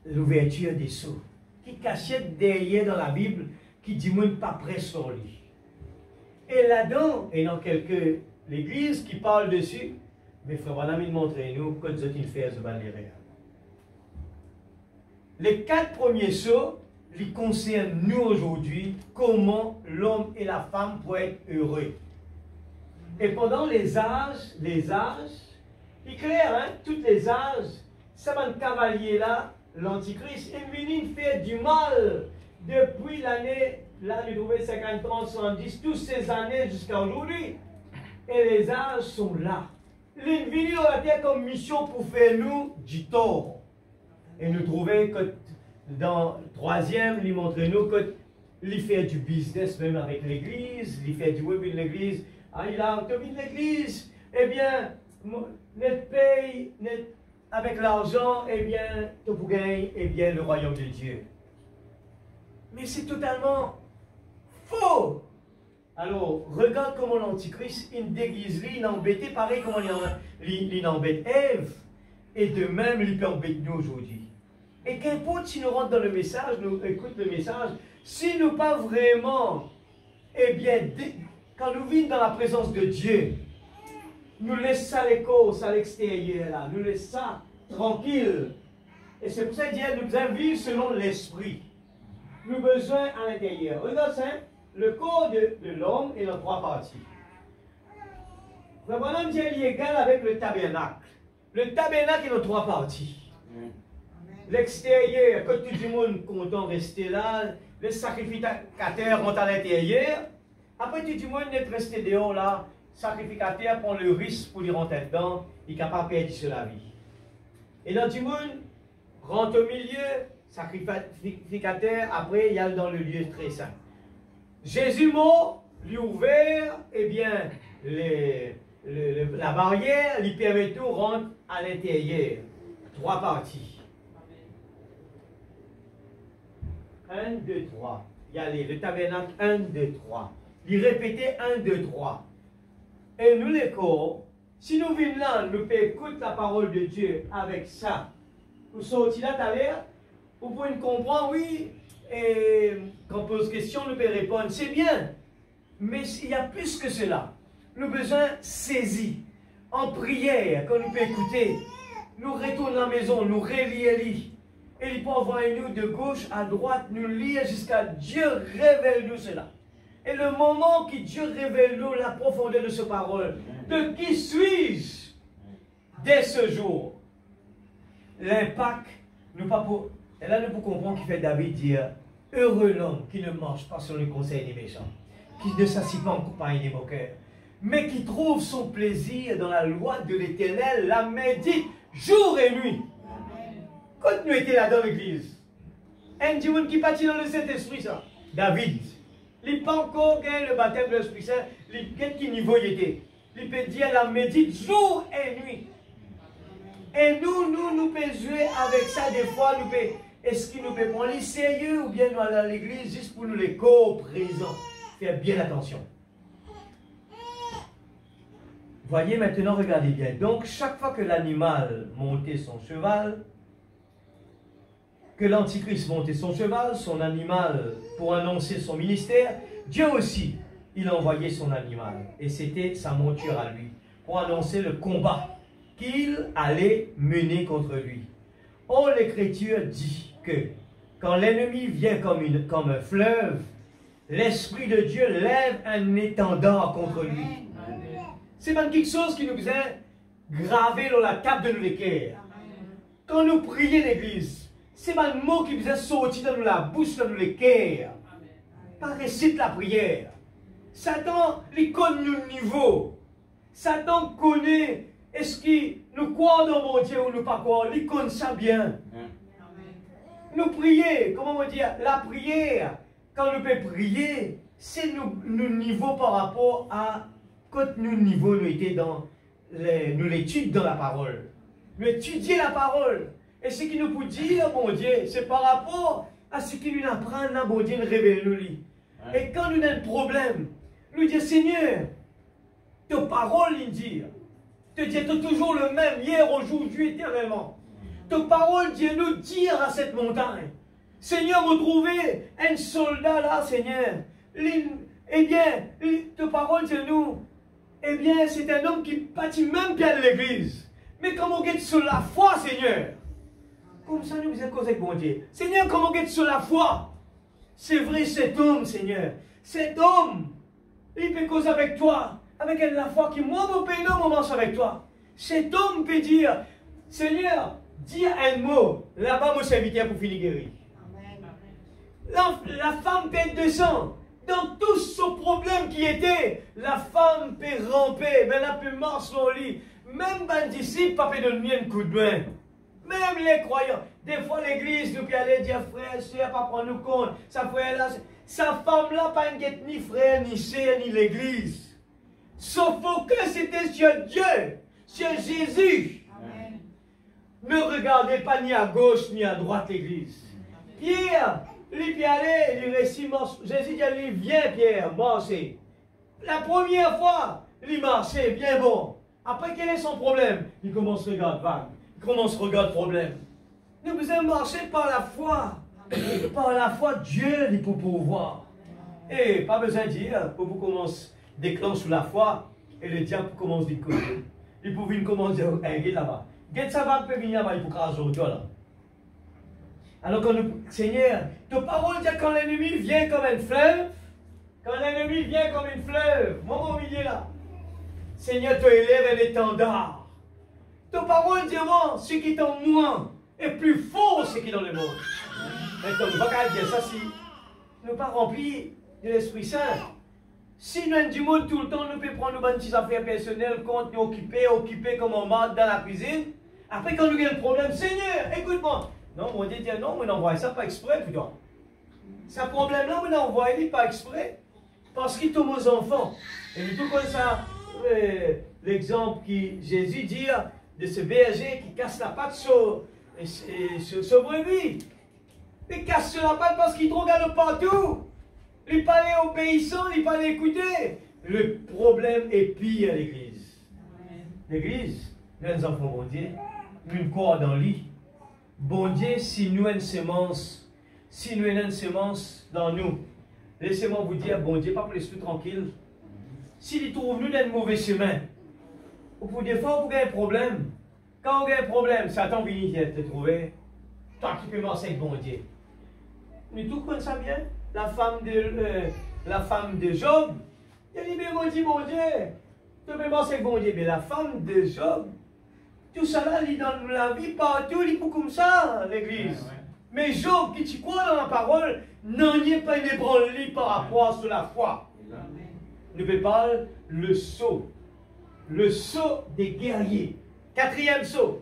de l'ouverture des sceaux, qui cachait derrière dans la Bible, qui dit moi pas prêt sur lui. Et là-dedans, et dans quelques l'église qui parle dessus, mais frère, voilà, il montre nous que nous avons fait ce baléré. Les 4 premiers sceaux, ils concernent nous aujourd'hui, comment l'homme et la femme pourraient être heureux. Et pendant les âges, il est clair, hein, tous les âges, ce cavalier-là, l'Antichrist, est venu faire du mal depuis l'année, là, nous trouvons 50, 30, 70, toutes ces années jusqu'à aujourd'hui. Et les âges sont là. Il est venu dans la terre comme mission pour faire nous du tort. Et nous trouvons que dans le 3e, il montre nous qu'il fait du business même avec l'église, il fait du web de l'église. Ah, il a obtenu de l'église, eh bien, notre paye, avec l'argent, eh bien, tout pour gagner, eh bien, le royaume de Dieu. Mais c'est totalement faux. Alors, regarde comment l'Antichrist, il déguise, il embête, pareil comment il embête Ève, et de même, il peut embêter nous aujourd'hui. Et qu'importe si nous rentrons dans le message, nous écoutons le message, si nous pas vraiment, eh bien, quand nous vivons dans la présence de Dieu, nous laissons ça les causes à l'extérieur, là, nous laissons ça tranquille. Et c'est pour ça qu'il nous devons vivre selon l'esprit. Nous avons besoin à l'intérieur. Regarde ça, le corps de l'homme est dans 3 parties. Le bonhomme Dieu est égal avec le tabernacle. Le tabernacle est dans 3 parties. L'extérieur, quand tout le monde est content de rester là, les sacrificateurs rentrent à l'intérieur. Après, tout le monde est resté dehors là, sacrificateur prend le risque pour lui rentrer dedans, il est capable de perdre sur la vie. Et dans tout le monde rentre au milieu, sacrificateur, après il y a dans le lieu très saint. Jésus mort, lui ouvert, eh bien, la barrière lui permet tout rentre à l'intérieur. 3 parties. 1, 2, 3. Il y a le tabernacle 1, 2, 3. Il répétait 1, 2, 3. Et nous les corps, si nous venons là, nous pouvons écouter la parole de Dieu avec ça. Vous sortez là tout à l'heure, vous pouvez comprendre, oui, et quand on pose question, nous pouvons répondre, c'est bien. Mais il y a plus que cela. Nous avons besoin saisir, en prière, quand nous pouvons écouter, nous retournons à la maison, nous relions. Et il peut envoyer nous de gauche à droite, nous lire jusqu'à Dieu révèle-nous cela. Et le moment que Dieu révèle nous la profondeur de sa parole, de qui suis-je dès ce jour, l'impact, nous pas pour, et là nous pouvons comprendre qu'il fait David dire, heureux l'homme qui ne marche pas sur le conseil des méchants, qui ne s'assied pas en compagnie des moqueurs, mais qui trouve son plaisir dans la loi de l'Éternel, la médite jour et nuit. Quand nous étions là dans l'église, un dimanche qui partit dans le Saint-Esprit, ça, David, il n'a pas encore gagné le baptême de l'Esprit Saint, quel niveau il était. Il peut dire la médite jour et nuit. Et nous pouvons jouer avec ça des fois. Est-ce qu'il nous peut prendre les sérieux ou bien nous aller à l'église juste pour nous les co-présents? Faire bien attention. Voyez maintenant, regardez bien. Donc, chaque fois que l'animal montait son cheval, que l'Antichrist montait son cheval, son animal, pour annoncer son ministère, Dieu aussi, il envoyait son animal. Et c'était sa monture à lui, pour annoncer le combat qu'il allait mener contre lui. Or, l'Écriture dit que quand l'ennemi vient comme un fleuve, l'Esprit de Dieu lève un étendard contre lui. C'est même quelque chose qui nous vient graver dans la table de nos cœurs. Quand nous prions l'église, c'est un mot qui vient sortir dans la bouche de nos cœurs. Par récite la prière. Satan, il connaît nos niveaux. Satan connaît, est-ce qu'il nous croit dans mon Dieu ou nous pas croire, il connaît ça bien. Nous prier, comment on dit, la prière, quand nous pouvons prier, c'est nos niveaux par rapport à quand nous niveau nous étions dans l'étude dans la parole. Nous étudier la parole. Et ce qui nous peut dire, mon Dieu, c'est par rapport à ce qu'il nous apprend, mon Dieu, nous révèle nous. Et quand nous avons un problème, nous disons, Seigneur, tes paroles, il dit, tu dis toujours le même, hier, aujourd'hui, éternellement. Tes paroles, Dieu, nous dire à cette montagne. Seigneur, vous trouvez un soldat là, Seigneur. Eh bien, tes paroles, Dieu, nous. Eh bien, c'est un homme qui bâtit même bien l'église. Mais comment on est sur la foi, Seigneur? Comme ça, nous faisons cause avec bon Dieu. Seigneur, comment on est sur la foi? C'est vrai, cet homme, Seigneur. Cet homme, il peut causer avec toi. Avec la foi qui, moi, mon père, non, marche avec toi. Cet homme peut dire, Seigneur, dis un mot. Là-bas, mon serviteur pour finir guéri. La femme peut descendre. Dans tout ce problème qui était, la femme peut ramper, mais elle peut marcher sur le lit. Même les disciples ne peuvent donner un coup de main. Même les croyants. Des fois, l'église, nous peut aller dire, frère, sœur, pas prendre nous compte. Sa frère là, sa femme là, pas une guette ni frère, ni sœur, ni l'église. Son focus c'était sur Dieu, sur Jésus. Amen. Ne regardez pas ni à gauche ni à droite l'église. Pierre, il peut aller, il récit, Jésus dit, viens Pierre, marchez. La première fois, il marchait, bien bon. Après, quel est son problème? Il commence à regarder vague. Il commence à regarder problème. Nous devons marcher par la foi. Par la foi, Dieu il peut pouvoir. Et pas besoin de dire, pour vous commencer déclencher la foi, et le diable commence à dire, il peut venir commencer à dire, là-bas. Qu'est-ce que ça va venir là-bas, il faut craser autour là. Alors, quand nous, Seigneur, ta parole dit quand l'ennemi vient comme un fleuve, quand l'ennemi vient comme une fleuve, moi, au milieu là, Seigneur, tu élèves un étendard. Ta parole dit, moi, ce qui est en moi est plus fort que ce qui est dans le monde. Maintenant, nous ne pouvons pas dire ça si nous ne pas remplis de l'Esprit Saint. Si nous avons du monde tout le temps, nous pouvons prendre nos petites affaires personnelles, compte nous occuper comme on marche dans la cuisine. Après, quand nous avons un problème, Seigneur, écoute-moi. Non, mon Dieu dit non, on envoie ça pas exprès, putain. Ce problème-là, on envoie pas exprès. Parce qu'il tombe aux enfants. Et tout comme ça, l'exemple que Jésus dit de ce berger qui casse la patte sur brebis. Il casse la patte parce qu'il regarde partout. Il parlait obéissant, il parlait écouter. Le problème est pire à l'église. L'église, les enfants, bon Dieu, une corde dans le lit. Bon Dieu, si nous avons une semence dans nous, laissez-moi vous dire, bon Dieu, pas pour laisser tout tranquille. S'il trouve nous dans un mauvais chemin, pour des fois, vous avez un problème. Quand vous avez un problème, Satan vient te trouver. Toi qui peux marcher avec bon Dieu. Nous tout connaissons ça bien. La femme de Job, elle dit, mais mon Dieu, tu peux marcher avec bon Dieu. Mais la femme de Job, tout ça là, il dans la vie partout, il faut comme ça, l'église. Ouais. Mais Job, qui tu crois dans la parole, n'en y est pas une ébranlée par rapport à la foi. Amen. Nous pouvons parler le saut des guerriers. Quatrième saut,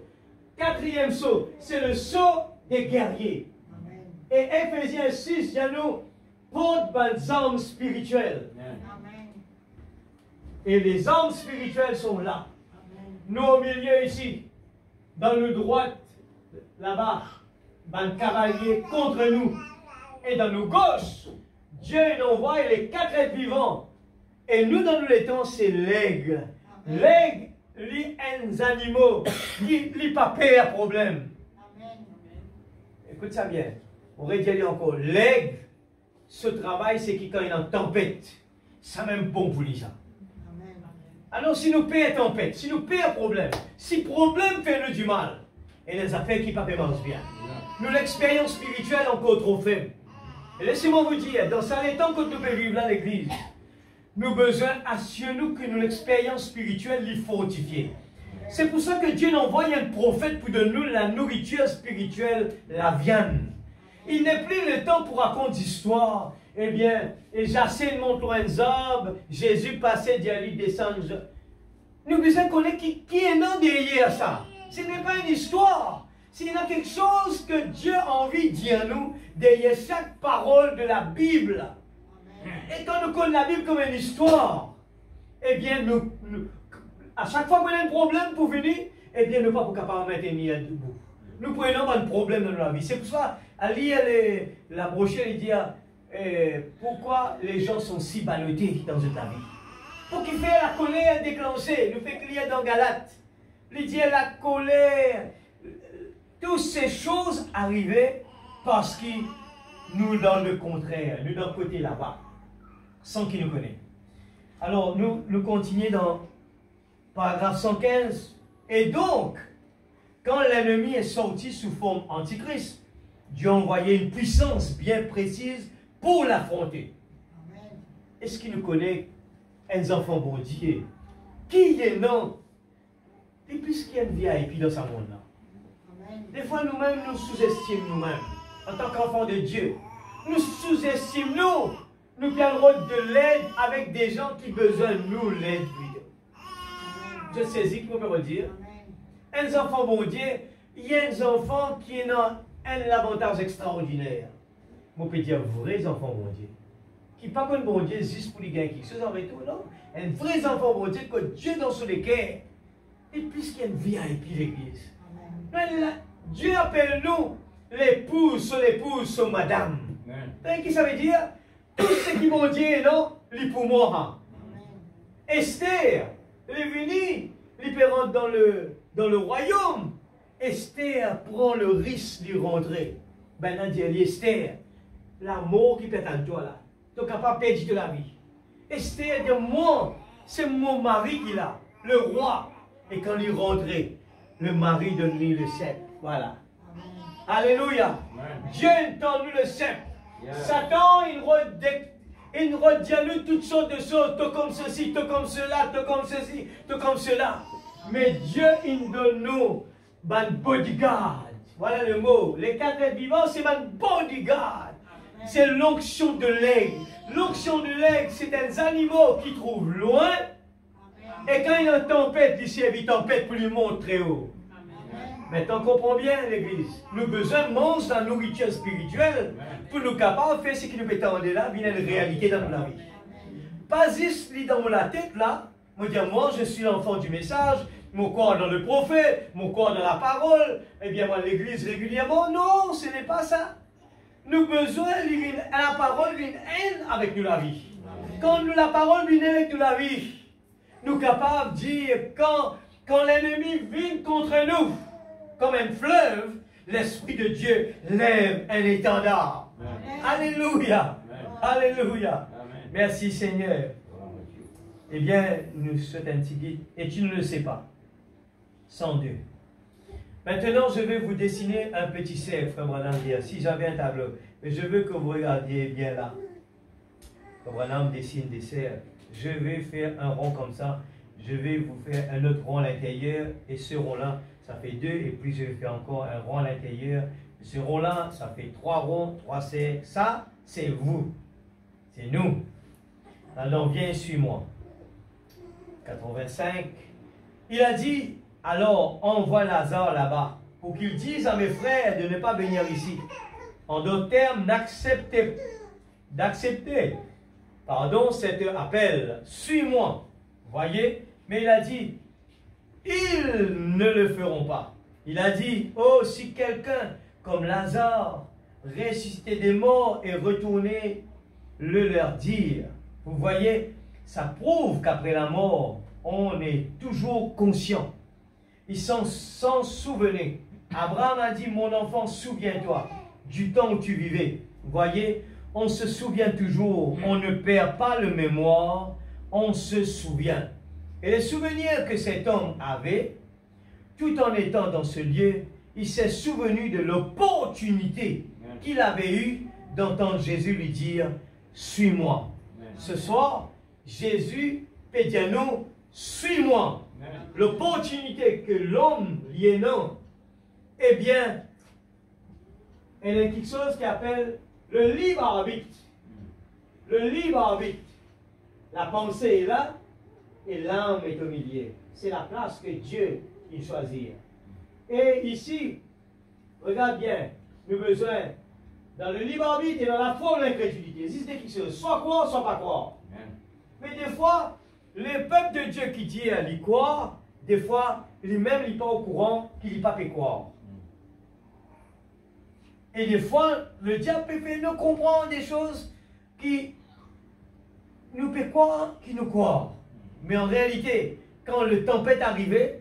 c'est le saut des guerriers. Amen. Et Éphésiens 6, il y a nous, porte des armes spirituelles. Amen. Et les armes spirituelles sont là. Nous au milieu ici, dans le droit, là-bas, un cavalier contre nous. Et dans nos gauches, Dieu envoie les 4 êtres vivants. Et nous, dans les temps, c'est l'aigle. L'aigle, les animaux, qui pas peur problème. Écoute ça bien. On va dire encore, l'aigle, ce travail, c'est quand il y a une tempête. Ça même bon pour lui, ça. Alors, si nous payons tempête, si nous payons problème, si problème fait nous du mal, et les affaires qui ne pas bien, nous, l'expérience spirituelle encore trop faible. Et laissez-moi vous dire, dans ça, les temps que nous pouvons vivre dans l'église, nous avons besoin, assurez-nous que nous, l'expérience spirituelle, l'y fortifier. C'est pour ça que Dieu envoie un prophète pour de nous la nourriture spirituelle, la viande. Il n'est plus le temps pour raconter d'histoire. Eh bien, et Jacé monte loin d'Orbe, Jésus passait d'Ali descendre. Nous devons connaître qui est non derrière ça. Ce n'est pas une histoire. C'est quelque chose que Dieu a envie de dire nous derrière chaque parole de la Bible. Et quand nous connaissons la Bible comme une histoire, eh bien, à chaque fois qu'on a un problème pour venir, eh bien, nous ne sommes pas capables de maintenir debout. Nous prenons un problème dans la vie. C'est pour ça, à lire la brochure, il dit pourquoi les gens sont si ballottés dans cette vie. Pour qu'il fait la colère déclenchée. Nous fait lire dans Galates. Il dit la colère. Toutes ces choses arrivaient parce que nous dans le contraire, nous dans le côté là-bas, sans qu'il nous connaisse. Alors, nous continuons dans paragraphe 115. Et donc, quand l'ennemi est sorti sous forme antichrist, Dieu a envoyé une puissance bien précise pour l'affronter. Est-ce qu'il nous connaît, un enfant bon Dieu? Qui est non? Et puisqu'il y a une VIP dans ce monde-là. Des fois, nous-mêmes, nous sous-estimons nous-mêmes. En tant qu'enfants de Dieu, nous sous-estimons nous perdons de l'aide avec des gens qui ont besoin de nous l'aide. Je saisis que vous me redire. Un enfant bon Dieu, il y a un enfant qui ont un avantage extraordinaire. Moi, je peux dire vrais enfants bon Dieu. Qui pas comme bon Dieu juste pour les gars qui se sont tout, non. Un vrai enfant bon Dieu que Dieu dans son cœur. Et puisqu'il y a une vie à l'église. Dieu appelle nous l'épouse sur madame. Vous savez qui ça veut dire? Tout ce qui vont dire, non, les pour moi. Esther, elle est venue, elle peut rentrer dans le royaume. Esther prend le risque d'y rentrer. Ben, on dit, Esther, la mort qui peut être en toi là. Tu es capable de perdre de la vie. Esther, de moi, c'est mon mari qui l'a, le roi. Et quand il rentrait, le mari donne lui le sceptre. Voilà. Alléluia. Dieu entend nous le sceptre. Satan, il redit à nous toutes sortes de choses, tout comme ceci, tout comme cela, tout comme ceci, tout comme cela. Mais Dieu, il donne nous un bodyguard. Voilà le mot. Les 4 êtres vivants, c'est un bodyguard. C'est l'onction de l'aigle. L'onction de l'aigle, c'est des animaux qui trouvent loin. Et quand il y a une tempête, il s'y évite tempête pour lui montrer haut. Maintenant, on comprend bien l'église. Nous avons besoin de manger la nourriture spirituelle pour nous capables de faire ce qui nous peut en là, bien une réalité dans la vie. Pas juste dans la tête là, moi je suis l'enfant du message, mon corps dans le prophète, mon corps dans la parole, et bien moi l'église régulièrement. Non, ce n'est pas ça. Nous avons besoin de la parole, d'une haine avec nous la vie. Quand nous la parole vient avec nous la vie, nous sommes capables de dire quand l'ennemi vient contre nous, comme un fleuve, l'Esprit de Dieu lève un étendard. Alléluia. Alléluia. Merci Seigneur. Eh bien, nous souhaitons un petit guide. Et tu ne le sais pas. 102. Maintenant, je vais vous dessiner un petit cercle, Frère Branham dit. Si j'avais un tableau, mais je veux que vous regardiez bien là. Frère Branham dessine des cercles. Je vais faire un rond comme ça. Je vais vous faire un autre rond à l'intérieur. Et ce rond-là, ça fait 2. Et puis, je vais faire encore un rond à l'intérieur. Ce rond-là, ça fait 3 ronds, 3 cercles. Ça, c'est vous. C'est nous. Alors, viens, suis-moi. 85. Il a dit, alors, envoie Lazare là-bas, pour qu'il dise à mes frères de ne pas venir ici. En d'autres termes, d'accepter, pardon, cet appel. Suis-moi. Voyez? Mais il a dit, ils ne le feront pas. Il a dit, oh, si quelqu'un comme Lazare ressuscité des morts et retourné le leur dire. Vous voyez, ça prouve qu'après la mort, on est toujours conscient. Ils s'en souvenaient. Abraham a dit, mon enfant, souviens-toi du temps où tu vivais. Vous voyez, on se souvient toujours, on ne perd pas le mémoire, on se souvient. Et les souvenirs que cet homme avait, tout en étant dans ce lieu, il s'est souvenu de l'opportunité qu'il avait eue d'entendre Jésus lui dire, suis-moi. Ce soir, Jésus peut dire nous, suis-moi. L'opportunité que l'homme y non, eh bien, elle est quelque chose qui appelle le libre arbitre. Le libre arbitre. La pensée est là et l'âme est au milieu. C'est la place que Dieu il choisit. Et ici, regarde bien, nous avons besoin, dans le libre arbitre et dans la foi ou l'incrédulité, il existe quelque chose, soit croire, soit pas croire. Mais des fois, le peuple de Dieu qui dit à l'y croire, des fois, lui-même n'est pas au courant qu'il n'est pas peut croire. Et des fois, le diable peut faire nous comprendre des choses qui nous peut croire, qui nous croient. Mais en réalité, quand le tempête arrive,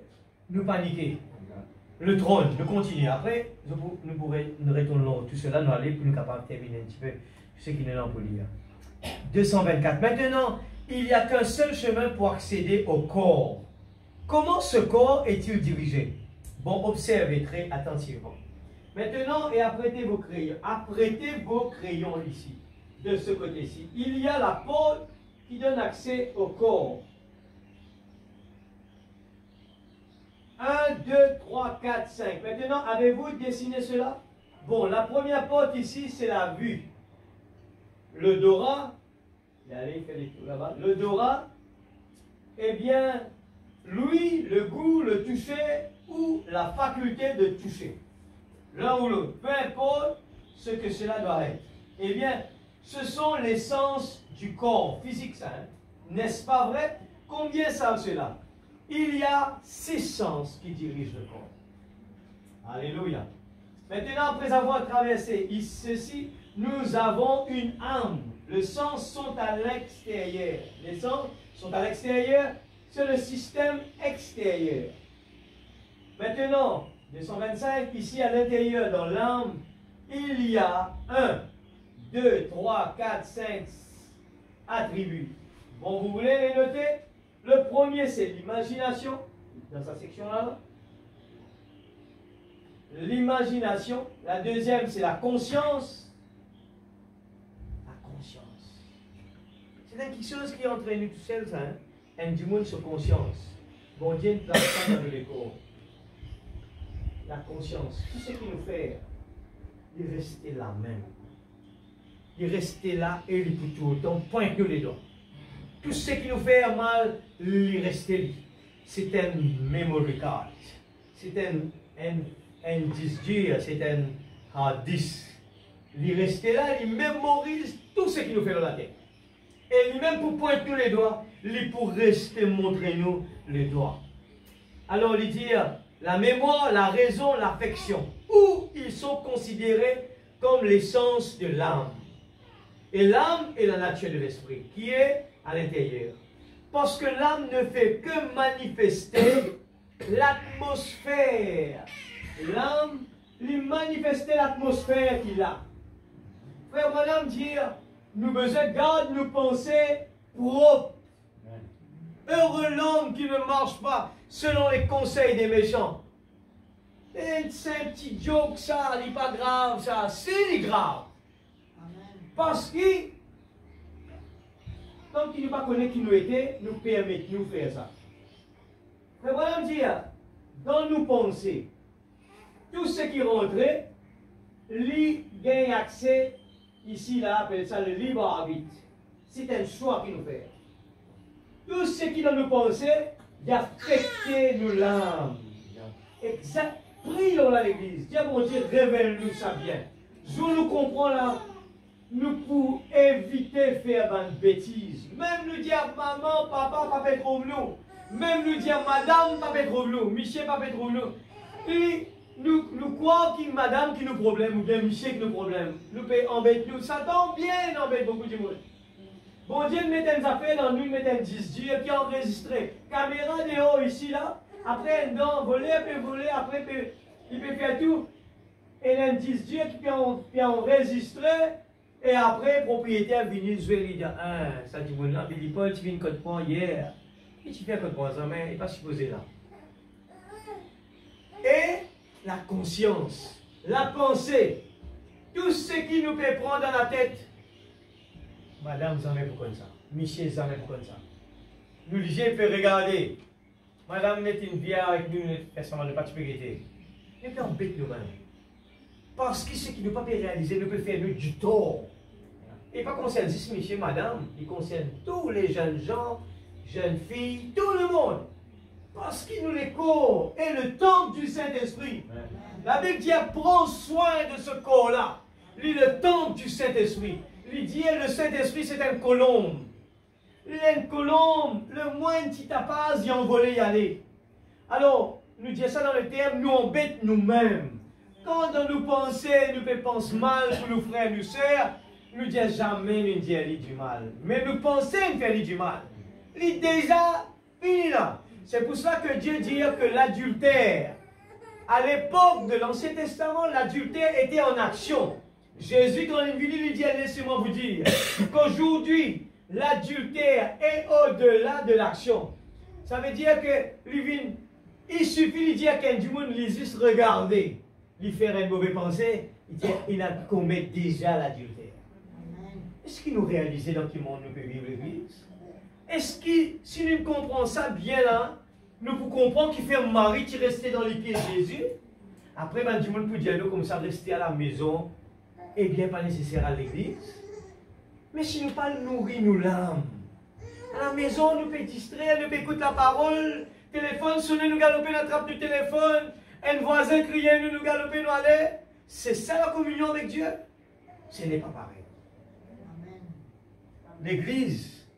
nous paniquons. Le trône, nous continuons. Après, nous retournons tout cela, nous allons pour nous capables de terminer un petit peu ce qui est là pour lire. 224. Maintenant, il n'y a qu'un seul chemin pour accéder au corps. Comment ce corps est-il dirigé? Bon, observez très attentivement. Maintenant, et apprêtez vos crayons. Apprêtez vos crayons ici, de ce côté-ci. Il y a la porte qui donne accès au corps. 1, 2, 3, 4, 5. Maintenant, avez-vous dessiné cela? Bon, la première porte ici, c'est la vue. L'odorat, l'odorat, eh bien, l'ouïe, le goût, le toucher ou la faculté de toucher. L'un ou l'autre, peu importe ce que cela doit être. Eh bien, ce sont les sens du corps physique, ça. Hein? N'est-ce pas vrai? Combien savent cela? Il y a 6 sens qui dirigent le corps. Alléluia. Maintenant, après avoir traversé ceci, nous avons une âme. Les sens sont à l'extérieur. Les sens sont à l'extérieur. C'est le système extérieur. Maintenant, 225, ici à l'intérieur, dans l'âme, il y a 1, 2, 3, 4, 5 attributs. Bon, vous voulez les noter? Le premier, c'est l'imagination, dans sa section-là. L'imagination. La deuxième, c'est la conscience. La conscience. C'est quelque chose qui est entre nous tous seuls, hein? Et du monde sur conscience. Bon Dieu, nous avons dans le corps. La conscience. Tout ce qui nous fait, il reste là même. Il reste là et il peut tout autant, point que les doigts. Tout ce qui nous fait mal, il reste là. C'est un memory card. C'est un disque dur, c'est un hard disk. Il reste là, il mémorise tout ce qui nous fait dans la tête. Et lui-même pour pointer tous les doigts, il pour rester montrer nous les doigts. Alors il dit la mémoire, la raison, l'affection, où ils sont considérés comme l'essence de l'âme. Et l'âme est la nature de l'esprit, qui est à l'intérieur. Parce que l'âme ne fait que manifester l'atmosphère. L'âme lui manifester l'atmosphère qu'il a. Frère, madame, dire, nous besoin de garder nos pensées propres. Heureux l'homme qui ne marche pas selon les conseils des méchants. C'est un petit joke, ça, il n'est pas grave, ça, c'est grave. Parce que, tant qu'il ne pas connaît qui nous était, nous permet de nous faire ça. Mais voilà me dire, dans nos pensées, tout ce qui rentrait, lui gagne accès, ici, là, appelle ça le libre arbitre. C'est un choix qu'il nous fait. Tout ce qui dans nos pensées, il affecte nos l'âme. Exact. Prions à l'église. Dieu, mon Dieu, révèle-nous ça bien. Je nous comprends là. Nous pour éviter de faire une bêtise. Même nous dire maman, papa, papa trop nous. Même nous dire madame, papa trop nous. Michel, papa trop nous. Et Nous croyons que madame qui nous problème, ou bien monsieur qui nous problème. Nous peut embêter nous. Satan bien embête beaucoup de monde. Bon Dieu, nous mettons des affaires dans nous, nous mettons 10 Dieu qui a enregistré. Caméra dehors ici, là. Après, non, voler, après, il peut faire tout. Et il y a 10 Dieu qui peut enregistrer. Et après, propriétaire venu jouer, il dit, ça dit, bon, là, Billy Paul, tu viens de code point hier. Et tu fais code point, ça, mais il n'est pas supposé là. Et la conscience, la pensée, tout ce qui nous peut prendre dans la tête. Madame, vous en avez pour comme ça. Michel, vous en avez pour comme ça. Nous, les gens peuvent regarder. Madame, met une bière avec nous, personne ne pas te péter. Mais puis on bête nous-mêmes. Parce que ce qui ne peut pas réaliser, nous peut faire nous du tort. Et pas concerne juste Michel, madame, il concerne tous les jeunes gens, jeunes filles, tout le monde. Parce qu'il nous les corps et le temple du Saint-Esprit. La Bible dit, prends soin de ce corps-là. Lui, le temple du Saint-Esprit. Lui dit, le Saint-Esprit, c'est un colombe. Une colombe, le moindre petit tapage, il envolé y aller. Alors, nous disons ça dans le terme, nous embêtons nous-mêmes. Quand dans nos pensées, nous pensons mal pour nos frères et nos sœurs, nous disons jamais nous disons du mal. Mais nous pensons faire du mal. Il déjà fini là. C'est pour ça que Dieu dit que l'adultère, à l'époque de l'Ancien Testament, l'adultère était en action. Jésus, quand il est venu, lui dit, laissez-moi vous dire qu'aujourd'hui, l'adultère est au-delà de l'action. Ça veut dire que il suffit de dire qu'un du monde lui juste regarder, lui faire une mauvaise pensée, il a commis déjà l'adultère. Est-ce qu'il nous réalise dans quel monde nous peut vivre l'Église? Est-ce que si nous comprenons ça bien là, nous pouvons comprendre qu'il fait un mari qui restait dans les pieds de Jésus? Après, ben, du monde peut dire comme ça, rester à la maison, et bien pas nécessaire à l'église. Mais si nous pas nourrir nos l'âme, à la maison, nous pouvons distraire, nous pouvons écouter la parole, téléphone sonner, nous galoper la trappe du téléphone, un voisin crier, nous galoper, nous aller. C'est ça la communion avec Dieu? Ce n'est pas pareil. L'église,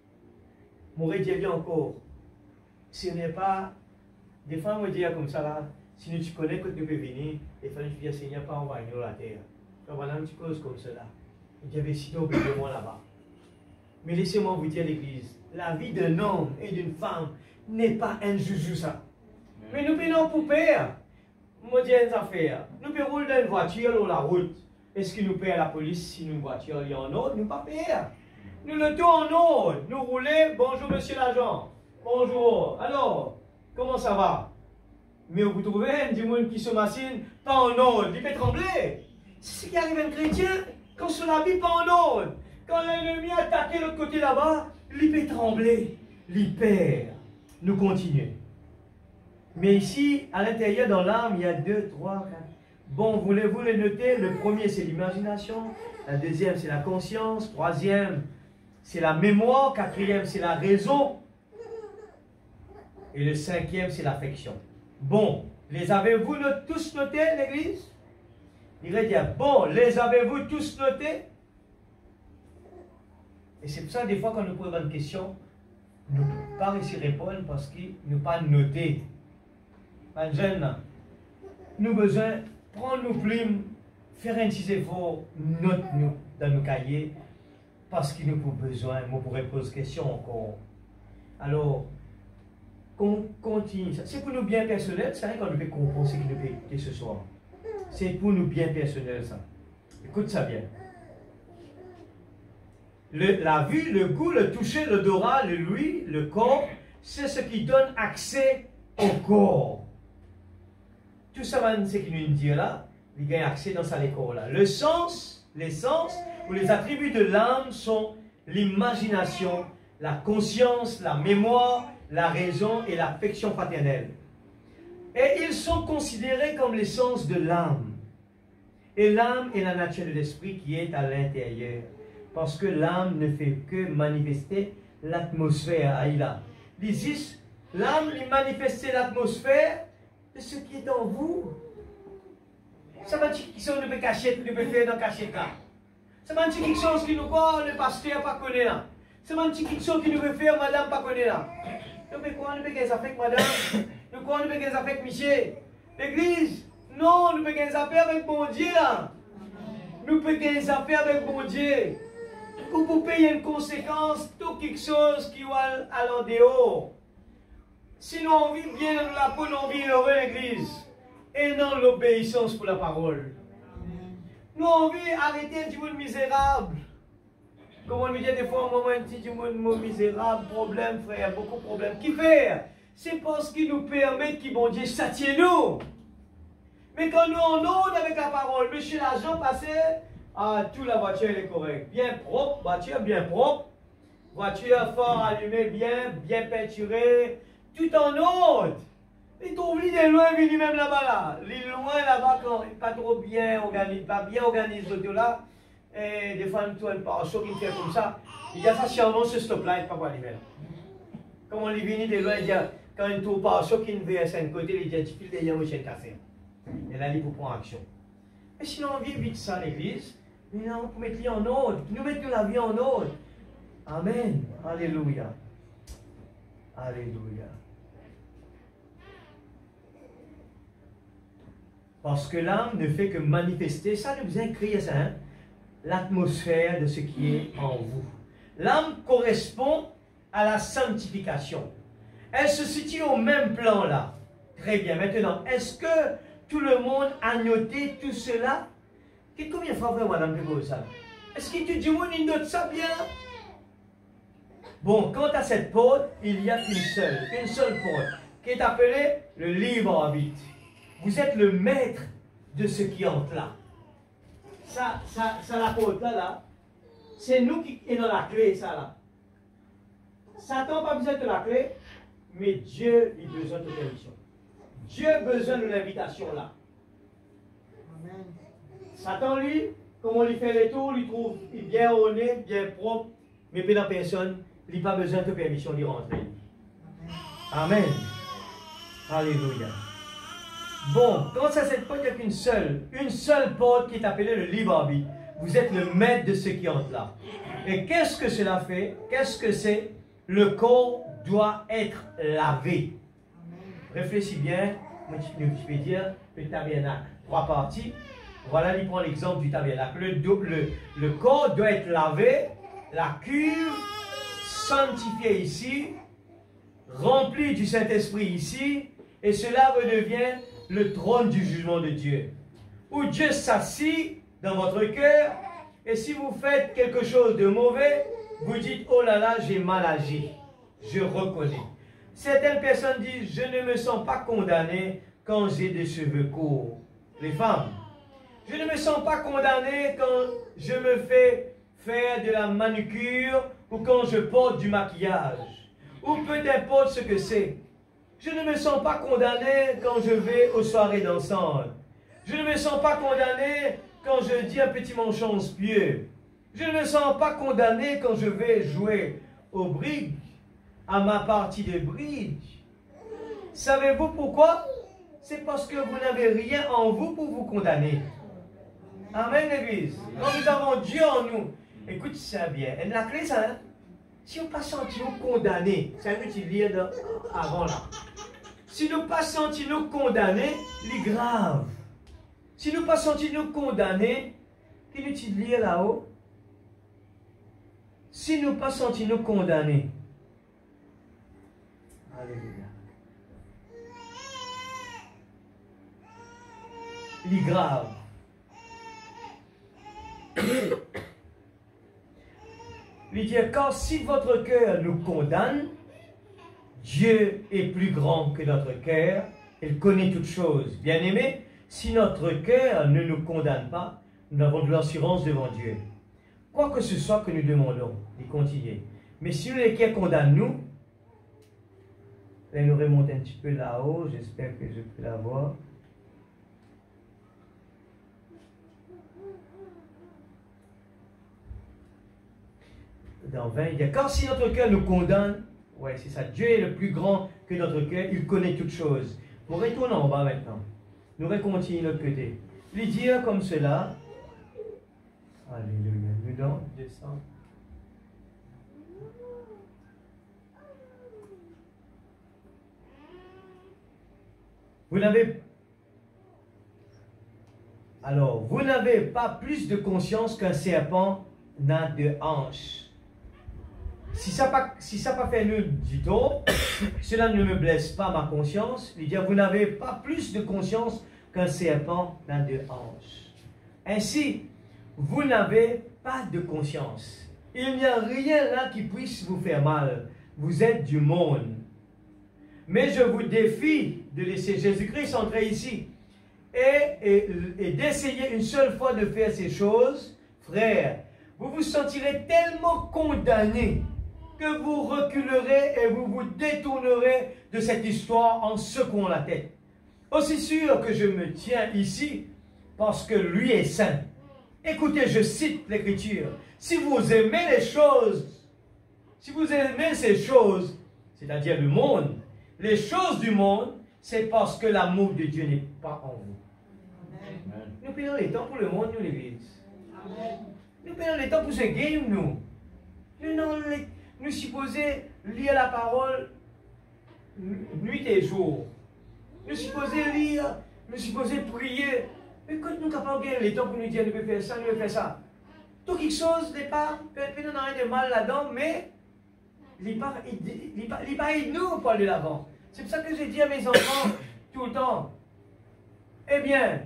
m'aurait dit bien encore, ce n'est pas, des fois, on me dit comme ça là, si tu connais que tu peux venir, des fois, tu dis, Seigneur, pas envoyer la terre. Donc, voilà une petite cause comme cela. Il y avait si tôt de moi là-bas. Mais laissez-moi vous dire, l'église, la vie d'un homme et d'une femme n'est pas un joujou ça. Mais nous venons pour père. Moi, je dis une affaire. Nous pouvons rouler dans une voiture sur la route. Est-ce que nous payons la police si une voiture est en ordre? Nous ne pas payer. Nous le tout en ordre. Nous roulons. Bonjour, monsieur l'agent. Bonjour. Alors, comment ça va? Mais vous trouvez du monde qui se machine, pas en ordre. Il peut trembler. C'est ce qui arrive à un chrétien quand sur la vie pas en ordre. Quand l'ennemi attaque l'autre côté là-bas, il peut trembler. Il perd. Nous continuons. Mais ici, à l'intérieur, dans l'âme, il y a 2, 3, 4. Bon, voulez-vous les noter? Le premier, c'est l'imagination. La deuxième, c'est la conscience. Troisième, c'est la mémoire. Quatrième, c'est la raison. Et le cinquième, c'est l'affection. Bon, les avez-vous tous notés, l'église? Il va dire, bon, les avez-vous tous notés? Et c'est pour ça, des fois, quand nous posons une question, nous ne pouvons pas réussir à répondre parce qu'ils n'ont pas noté. Un jeune, nous avons besoin de prendre nos plumes, faire un petit effort, note-nous dans nos cahiers, parce qu'il nous avons besoin. Moi, je pourrais poser question encore. Alors, qu'on continue. C'est pour nous bien personnel, c'est rien qu'on nous fait comprendre ce qui nous fait écouter ce soir. C'est pour nous bien personnel, ça. Écoute ça bien. La vue, le goût, le toucher, l'odorat, le l'ouïe, le corps, c'est ce qui donne accès au corps. Tout ça, c'est ce qui nous dit là, il gagne accès dans sa corps là. Le sens, les sens ou les attributs de l'âme sont l'imagination, la conscience, la mémoire, la raison et l'affection fraternelle. Et ils sont considérés comme l'essence de l'âme. Et l'âme est la nature de l'esprit qui est à l'intérieur. Parce que l'âme ne fait que manifester l'atmosphère. Aïla. L'âme lui manifester l'atmosphère de ce qui est en vous. Ça va dire qu'ils sont de cacher, de faire dans cacher là. Ça va dire quelque chose qui nous voit, le pasteur pas connaît là. Ça va dire quelque chose qui nous veut faire, madame pas connaît là. Nous pouvons quoi, nous pouvons avec madame. Nous pouvons avec monsieur. L'église, Non, nous pouvons des affaires avec bon Dieu là. Nous pouvons des affaires avec bon Dieu. Ou pour payer une conséquence, tout quelque chose qui va à l'en dehors. Si nous on vit bien dans la peau, nous on vit heureux l'église. Et dans l'obéissance pour la parole. Nous on vit arrêter du monde misérable. Comme on me dit des fois, moi, je dis du monde misérable, problème, frère, beaucoup de problèmes. Qui fait? C'est parce qu'il nous permet que bon Dieu s'attire nous. Mais quand nous on ose avec la parole, monsieur l'agent passé, ah, toute la voiture elle est correcte. Bien propre, voiture bien propre. Voiture fort allumée, bien peinturée, tout en ordre. Et tu oublies des loin venus même là-bas là. Les loin là-bas, pas trop bien organisé, pas bien organisé l'auto là. Et des fois, tu as un pare-choc qui fait comme ça. Il y a ça sûrement ce stop-là, il ne pas quoi aller là. Comme on est venu de loin, il y a quand un tour pare-choc qui veut à un côté, il y a un petit fil derrière le chien cassé. Et là, il faut prendre action. Mais sinon, on vient vite ça à l'église. Mais non, on mettre en ordre. Nous mettons la vie en ordre. Amen. Alléluia. Alléluia. Parce que l'âme ne fait que manifester, ça nous a créé ça, hein? L'atmosphère de ce qui est en vous. L'âme correspond à la sanctification. Elle se situe au même plan là. Très bien. Maintenant, est-ce que tout le monde a noté tout cela? Combien de fois, madame de ça? Est-ce que tout le monde note ça bien? Bon, quant à cette porte, il y a une seule porte, qui est appelée le libre arbitre. Vous êtes le maître de ce qui entre là. Ça la porte là, c'est nous qui avons la clé, ça là. Satan n'a pas besoin de la clé, mais Dieu a besoin de permission. Dieu a besoin de l'invitation là. Amen. Satan, lui, comme on lui fait les tours, lui trouve bien orné, bien propre, mais pas dans personne, il n'a pas besoin de permission d'y rentrer. Amen. Alléluia. Bon, quand ça cette porte, il n'y a une seule porte qui est appelée le libre arbitre. Vous êtes le maître de ce qui entre là. Et qu'est-ce que cela fait? Qu'est-ce que c'est? Le corps doit être lavé. Réfléchis bien, je peux dire le tabernacle. 3 parties. Voilà, il prend l'exemple du tabernacle. Le corps doit être lavé, la cuve sanctifiée ici, remplie du Saint-Esprit ici, et cela redevient le trône du jugement de Dieu. Où Dieu s'assit dans votre cœur, et si vous faites quelque chose de mauvais, vous dites, oh là là, j'ai mal agi. Je reconnais. Certaines personnes disent, je ne me sens pas condamné quand j'ai des cheveux courts. Les femmes. Je ne me sens pas condamné quand je me fais faire de la manucure ou quand je porte du maquillage. Ou peu importe ce que c'est. Je ne me sens pas condamné quand je vais aux soirées dansantes. Je ne me sens pas condamné quand je dis un petit mensonge pieux. Je ne me sens pas condamné quand je vais jouer au bridge, à ma partie de bridge. Savez-vous pourquoi? C'est parce que vous n'avez rien en vous pour vous condamner. Amen, l'église. Quand nous avons Dieu en nous, écoute ça bien. Et la clé, ça, hein? Si on ne pas senti nous condamner, c'est un que tu lis avant là. Si nous ne pas senti nous condamner, c'est grave. Si nous ne pas senti nous condamner, qu'est-ce que tu lis là-haut? Si nous ne pas senti nous condamner. Alléluia. C'est grave. Il dit, car si votre cœur nous condamne, Dieu est plus grand que notre cœur, il connaît toutes choses. Bien-aimés, si notre cœur ne nous condamne pas, nous avons de l'assurance devant Dieu. Quoi que ce soit que nous demandons, il continue. Mais si le cœur condamne nous, là, nous remonte un petit peu là-haut, j'espère que je peux la voir. Dans 20, il dit, car si notre cœur nous condamne, ouais, c'est ça, Dieu est le plus grand que notre cœur, il connaît toutes choses. Nous retournons en bas maintenant. Nous continuons de l'autre côté. Lui dire comme cela, alléluia, nous descend. Vous n'avez Alors, vous n'avez pas plus de conscience qu'un serpent n'a de hanches. Si ça pas fait nous du tort, cela ne me blesse pas ma conscience. Il dit, vous n'avez pas plus de conscience qu'un serpent n'a de hanches. Ainsi, vous n'avez pas de conscience. Il n'y a rien là qui puisse vous faire mal. Vous êtes du monde. Mais je vous défie de laisser Jésus-Christ entrer ici et d'essayer une seule fois de faire ces choses. Frère, vous vous sentirez tellement condamné que vous reculerez et vous vous détournerez de cette histoire en secouant la tête. Aussi sûr que je me tiens ici, parce que lui est saint. Écoutez, je cite l'Écriture. Si vous aimez les choses, si vous aimez ces choses, c'est-à-dire le monde, les choses du monde, c'est parce que l'amour de Dieu n'est pas en vous. Amen. Nous prenons les temps pour le monde, nous, l'Église. Nous prenons les temps pour ce game, nous. Nous supposons lire la parole nuit et jour. Nous supposons lire, nous supposons prier. Mais quand nous sommes capables de gagner le temps pour nous dire, nous pouvons faire ça, nous pouvons faire ça. Tout quelque chose n'est pas, peut-être nous rien de mal là-dedans, mais il n'est pas aide nous pour aller l'avant. C'est pour ça que je dis à mes enfants tout le temps, eh bien,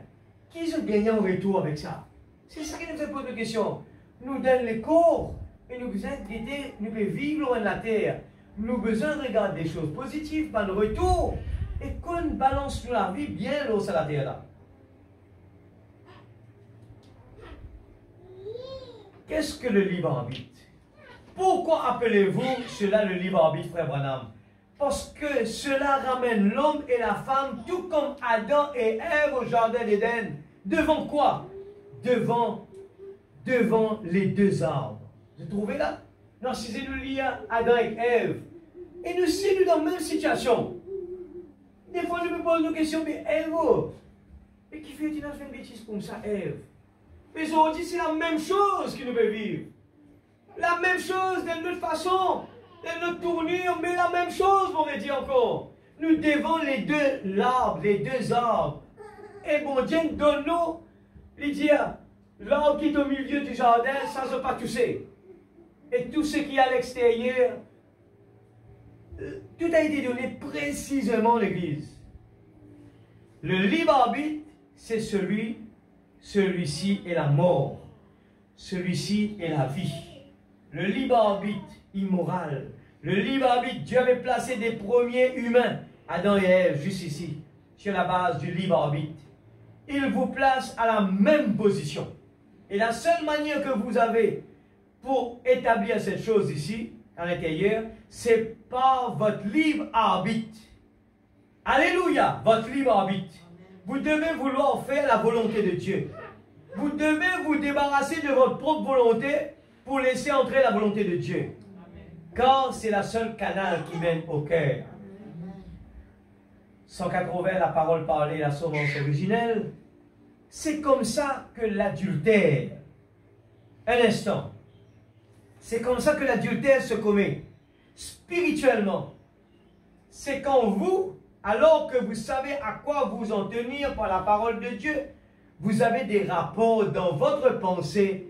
qui sont gagnants en retour avec ça? C'est ça qui nous pose la question. Nous donne les cours et nous besoin d'aider, nous pouvons vivre loin de la terre. Nous avons besoin de regarder des choses positives, pas de retour. Et qu'on balance nous la vie bien loin de la terre là. Qu'est-ce que le libre arbitre? Pourquoi appelez-vous cela le libre arbitre, frère Branham? Parce que cela ramène l'homme et la femme, tout comme Adam et Ève au jardin d'Éden. Devant quoi? Devant les deux arbres. Vous trouvez là? Non, si c'est nous liés Adam et Ève. Et nous sommes dans la même situation. Des fois, je me pose une question, mais Ève, mais qui fait-il dans une bêtise comme ça, Ève? Mais aujourd'hui, c'est la même chose que nous pouvons vivre. La même chose, de notre façon, de notre tournure, mais la même chose, on va dire encore. Nous devons les deux arbres. Et bon Dieu donne-nous, il dit, l'arbre qui est au milieu du jardin, ça ne va pas tousser. Et tout ce qui est à l'extérieur, tout a été donné précisément à l'Église. Le libre arbitre, c'est celui-ci est la mort. Celui-ci est la vie. Le libre arbitre immoral. Le libre arbitre, Dieu avait placé des premiers humains, Adam et Ève, juste ici, sur la base du libre arbitre. Il vous place à la même position. Et la seule manière que vous avez pour établir cette chose ici, à l'intérieur, c'est par votre libre arbitre. Alléluia, votre libre arbitre. Vous devez vouloir faire la volonté de Dieu. Vous devez vous débarrasser de votre propre volonté pour laisser entrer la volonté de Dieu. Car c'est la seule canal qui mène au cœur. 180, la parole parlée, la semence originelle. C'est comme ça que l'adultère, un instant, c'est comme ça que l'adultère se commet. Spirituellement, c'est quand vous, alors que vous savez à quoi vous en tenir par la parole de Dieu, vous avez des rapports dans votre pensée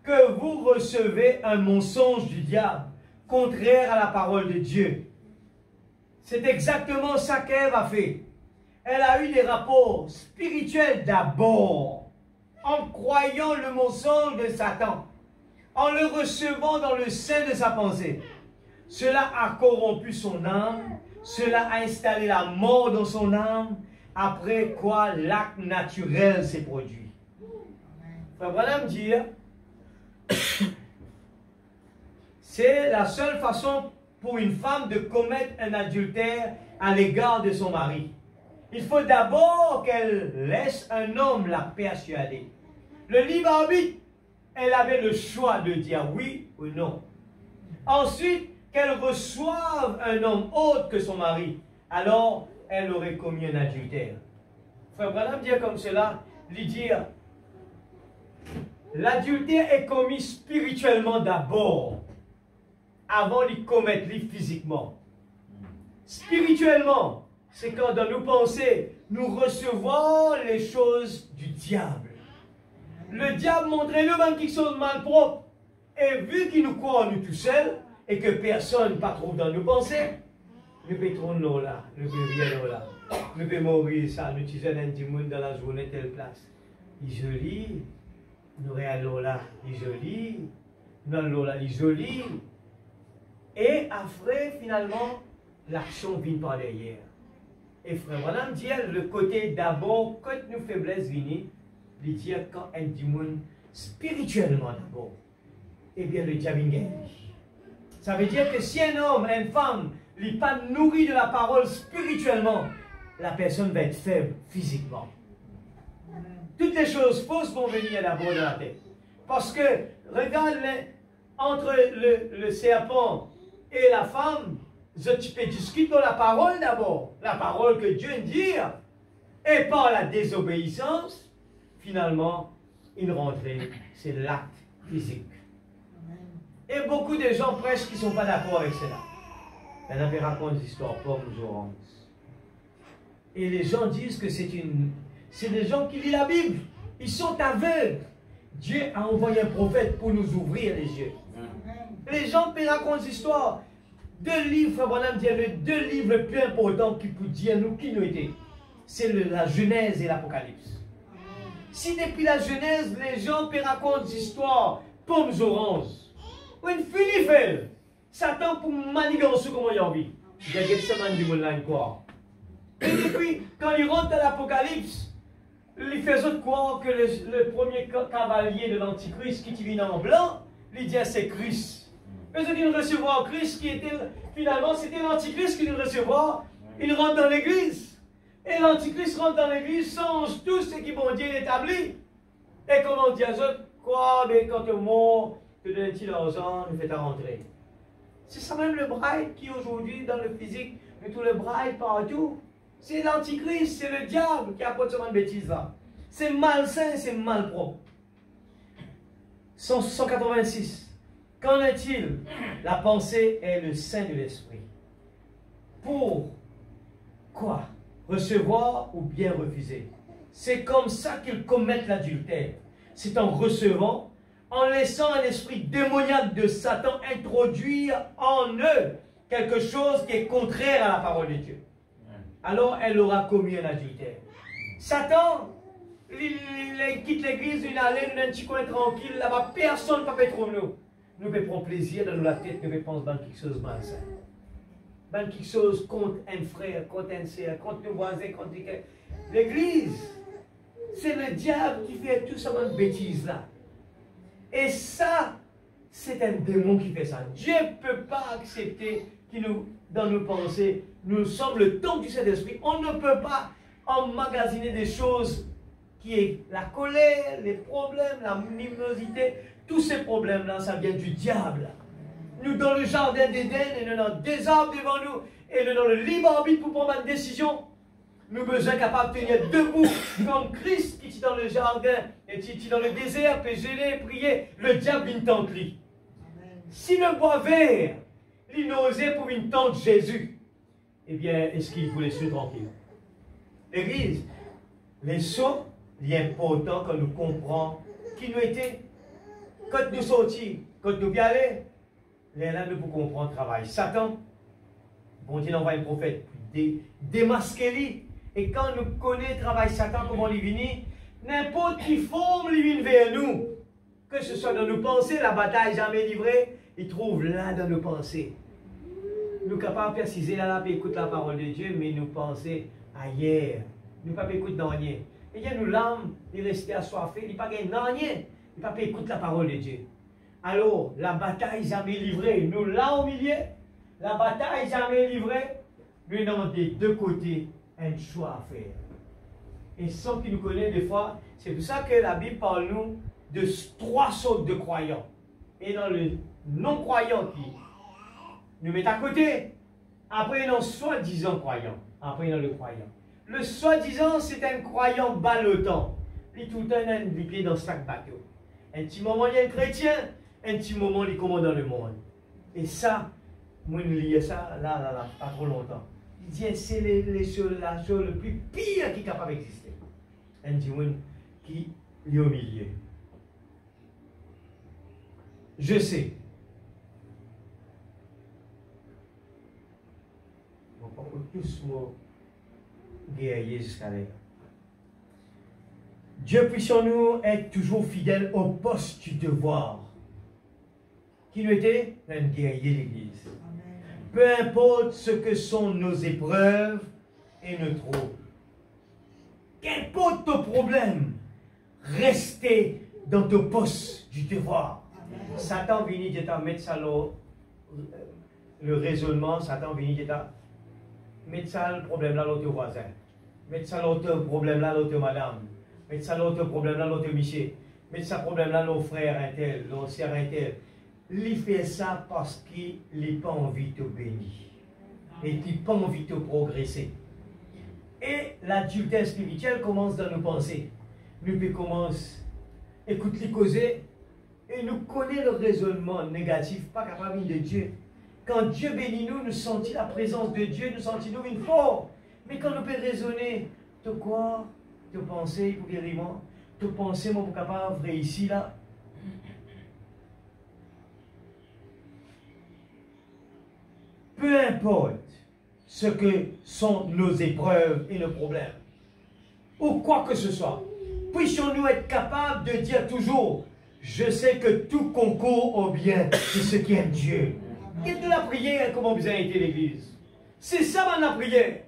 que vous recevez un mensonge du diable, contraire à la parole de Dieu. C'est exactement ça qu'Ève a fait. Elle a eu des rapports spirituels d'abord, en croyant le mensonge de Satan, en le recevant dans le sein de sa pensée. Cela a corrompu son âme, cela a installé la mort dans son âme, après quoi l'acte naturel s'est produit. Frère Branham dit, c'est la seule façon pour une femme de commettre un adultère à l'égard de son mari. Il faut d'abord qu'elle laisse un homme la persuader. Le libre arbitre, elle avait le choix de dire oui ou non. Ensuite, qu'elle reçoive un homme autre que son mari, alors elle aurait commis un adultère. Frère Branham dit comme cela, lui dire, l'adultère est commis spirituellement d'abord, avant de commettre physiquement. Spirituellement, c'est quand dans nos pensées, nous recevons les choses du diable. Le diable montrait-nous même quelque chose de malpropre. Et vu qu'il nous croit en nous tout seuls, et que personne ne pas trouve dans nos pensées, nous pouvons nous là, nous pouvons rien là. Nous pouvons mourir ça, nous disons un monde dans la journée telle place. Il est joli, nous allons là, il est joli, nous allons là, il est joli. Et après, finalement, l'action vient par derrière. Et frère, madame dit, le côté d'abord, quand nous faiblesses viennent, il dit quand un démon spirituellement d'abord, eh bien le diable gagne. Ça veut dire que si un homme, une femme, n'est pas nourri de la parole spirituellement, la personne va être faible physiquement. Toutes les choses fausses vont venir d'abord dans la tête. Parce que, regarde, entre le serpent et la femme, tu peux discuter dans la parole d'abord. La parole que Dieu dit. Et par la désobéissance, finalement, une rentrée, c'est l'acte physique. Et beaucoup de gens presque qui ne sont pas d'accord avec cela. Elle avait raconté des histoires pommes oranges. Et les gens disent que c'est des gens qui lisent la Bible. Ils sont aveugles. Dieu a envoyé un prophète pour nous ouvrir les yeux. Les gens peuvent raconter des histoires. Deux livres, Frère Branham dit, les deux livres les plus importants qui peuvent dire nous qui nous étions. C'est la Genèse et l'Apocalypse. Si depuis la Genèse, les gens peuvent raconter des histoires pommes oranges, une fille fait, Satan pour manigancer comment il a envie. Il y a quelques semaines du monde là encore. Et puis, quand il rentre dans l'Apocalypse, il fait croire que le premier cavalier de l'Antichrist qui vient en blanc, il dit c'est Christ. Mais ceux qui nous recevoir Christ, qui était, finalement, c'était l'Antichrist qui nous recevoir, il rentre dans l'église. Et l'Antichrist rentre dans l'église, change tout ce qui bon Dieu établi. Et comment on dit à eux, quoi, mais quand tu es mort, te donne-t-il l'argent, nous fait ta rentrer. C'est ça même le braille qui aujourd'hui, dans le physique, met tout le braille partout. C'est l'Antichrist, c'est le diable qui apporte ce genre de bêtises là. C'est malsain, c'est malpropre. 186. Qu'en est-il? La pensée est le sein de l'esprit. Pour quoi? Recevoir ou bien refuser. C'est comme ça qu'ils commettent l'adultère. C'est en recevant, en laissant un esprit démoniaque de Satan introduire en eux quelque chose qui est contraire à la parole de Dieu. Alors elle aura commis un adultère. Satan, il quitte l'église, il allait dans un petit coin tranquille, là-bas, personne ne peut trouver nous. Nous pouvons prendre plaisir dans la tête, nous pouvons penser dans quelque chose de malsain. Dans quelque chose contre un frère, contre un sœur, contre nos voisins, contre l'église. C'est le diable qui fait tout ça de bêtises là. Et ça, c'est un démon qui fait ça. Dieu ne peut pas accepter que nous, dans nos pensées, nous sommes le temple du Saint-Esprit. On ne peut pas emmagasiner des choses qui est la colère, les problèmes, la minimosité. Tous ces problèmes-là, ça vient du diable. Nous, dans le jardin d'Éden, et nous avons des arbres devant nous, et nous avons le libre arbitre pour prendre une décision. Nous sommes besoin capables de tenir debout, comme Christ qui est dans le jardin, et qui est dans le désert, peut geler, prier, le diable vient tenter lui. Si le bois vert, il n'osait pour une tente Jésus, eh bien, est-ce qu'il voulait se tranquille? L'église, les sauts, il est important quand nous comprenons qui nous était, quand nous sortis, quand nous y allons, là, nous pouvons comprendre le travail. Satan, bon Dieu envoie un prophète, démasquer lui. Et quand nous connaissons le travail Satan, comment il vient, n'importe qui forme, il vient vers nous. Que ce soit dans nos pensées, la bataille jamais livrée, il trouve là dans nos pensées. Nous sommes capables de préciser là, là, écouter la parole de Dieu, mais nous pensons ailleurs. Nous ne pouvons pas écouter dans rien. Et bien, nous l'âme, il reste assoiffé, il ne peut pas gagner rien. Il ne peut pas écouter la parole de Dieu. Alors, la bataille jamais livrée. Nous là au milieu, la bataille jamais livrée. Nous avons des deux côtés un choix à faire. Et sans qu'il nous connaisse des fois, c'est pour ça que la Bible parle nous de trois sortes de croyants. Et dans le non-croyant qui nous met à côté, après dans le soi-disant croyant, après dans le croyant. Le soi-disant, c'est un croyant ballottant. Il tout le temps a une pied dans chaque bateau. Un petit moment, il y a un chrétien, un petit moment, il commande dans le monde. Et ça, moi, je lis ça, là, pas trop longtemps. Il dit, c'est la chose le plus pire qui est capable d'exister. Un diable qui est au milieu. Je sais. On va pas tous mots guerriers jusqu'à là. Dieu, puissions-nous être toujours fidèles au poste du devoir. Qui nous était un guerrier de l'Église. Peu importe ce que sont nos épreuves et nos troubles. Qu'importe ton problème, restez dans ton poste du devoir. Amen. Satan vient de mettre ça le raisonnement, Satan vient de mettre ça le problème là l'autre voisin. Mettre ça l'autre problème là l'autre madame. Mettre ça l'autre problème là l'autre monsieur. Mettre ça problème là nos frères un tel, nos sœurs un tel. Il fait ça parce qu'il n'a pas envie de te bénir. Et qu'il n'a pas envie de progresser. Et l'adultère spirituel commence dans nos pensées. Nous pouvons commencer, écoute les causer, et nous connaissons le raisonnement négatif, pas capable de Dieu. Quand Dieu bénit nous, nous sentons la présence de Dieu, nous sentons une force. Mais quand nous pouvons raisonner, de quoi, de penser pour guérir, de penser, moi, pour capable de réussir là. Peu importe ce que sont nos épreuves et nos problèmes, ou quoi que ce soit, puissions-nous être capables de dire toujours, je sais que tout concourt au bien de ceux qui aiment Dieu. Et de la prière, comment vous avez été l'Église. C'est ça la prière.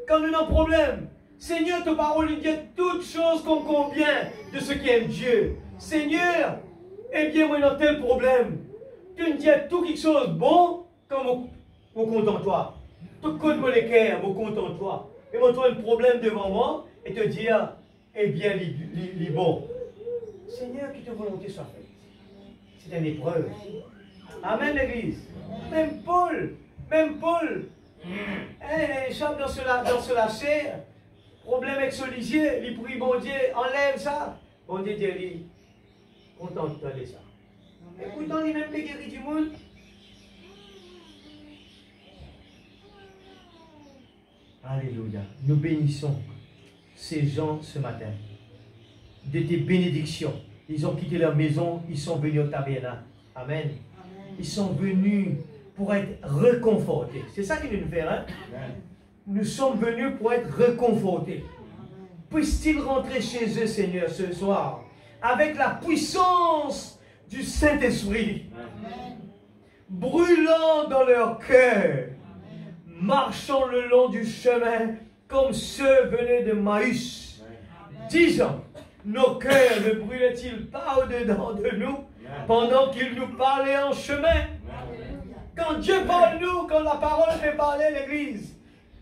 Quand nous avons un problème, Seigneur, ta parole dit toutes choses concourent bien de ceux qui aiment Dieu. Seigneur, eh bien, moi, dans tel problème, tu me dis tout quelque chose bon, comme au content toi. Tout compte mon équerre, au content toi. Et moi, trouve un problème devant moi et te dire, eh bien, les bon. Seigneur, que ta volonté soit faite. C'est une épreuve. Amen, l'Église. Même Paul, chante dans ce lâcher, problème avec ce lisier, il prie, bon Dieu, enlève ça. Bon Dieu dit, contente-toi de ça. Et pourtant, il même guéri du monde. Alléluia. Nous bénissons ces gens ce matin de tes bénédictions. Ils ont quitté leur maison, ils sont venus au tabernacle. Amen. Ils sont venus pour être réconfortés. C'est ça qu'il nous fait, hein? Nous sommes venus pour être réconfortés. Puissent-ils rentrer chez eux, Seigneur, ce soir, avec la puissance du Saint-Esprit, brûlant dans leur cœur, marchant le long du chemin, comme ceux venus de Maïs, disant, nos cœurs ne brûlaient-ils pas au-dedans de nous, pendant qu'il nous parlait en chemin? Quand Dieu parle nous, quand la parole fait parler l'Église,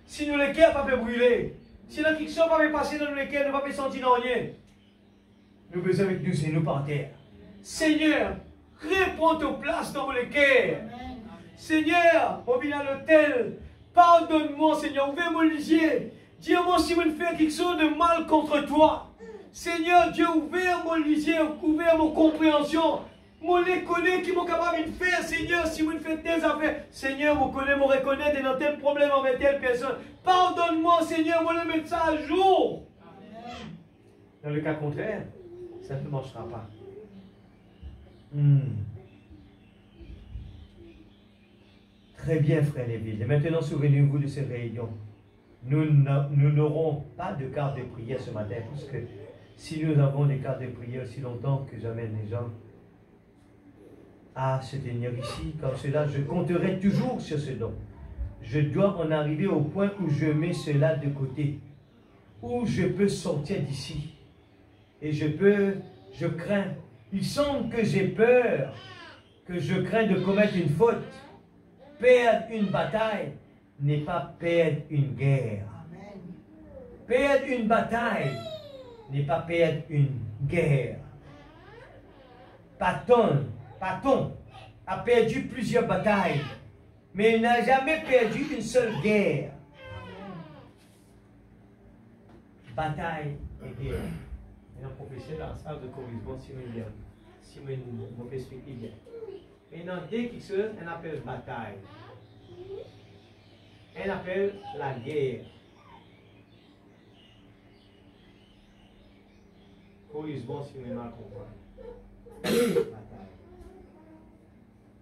si nous les cœurs pas fait brûler, si la quelque chose pas fait passer dans les cœurs, nous pas fait sentir rien, nous besoin avec nous, c'est nous par terre. Seigneur, réponds ta place dans les cœurs. Seigneur, on vient à l'hôtel, pardonne-moi, Seigneur, ouvre mon lisier. Dis-moi si vous faites quelque chose de mal contre toi. Seigneur, Dieu, ouvre mon lisier, ouvre mon compréhension. Moi, les connais qui m'ont capable de faire, Seigneur, si vous faites des affaires. Seigneur, vous connaissez, vous reconnaissez dans tel problème avec telle personne. Pardonne-moi, Seigneur, moi, le mettre ça à jour. Amen. Dans le cas contraire, ça ne marchera pas. Très bien, frère Léville. Et maintenant, souvenez-vous de ces réunions. Nous n'aurons pas de carte de prière ce matin, parce que si nous avons des cartes de prière aussi longtemps que j'amène les gens à se tenir ici, comme cela, je compterai toujours sur ce don. Je dois en arriver au point où je mets cela de côté, où je peux sortir d'ici. Et je crains. Il semble que j'ai peur, que je crains de commettre une faute. Perdre une bataille n'est pas perdre une guerre. Perdre une bataille n'est pas perdre une guerre. Patton a perdu plusieurs batailles, mais il n'a jamais perdu une seule guerre. Bataille et guerre. Il y a un professeur dans la salle de corrigement, si vous m'expliquez bien. Maintenant, dès qu'il se on appelle bataille. On appelle la guerre. Curieusement, si on est mal compris.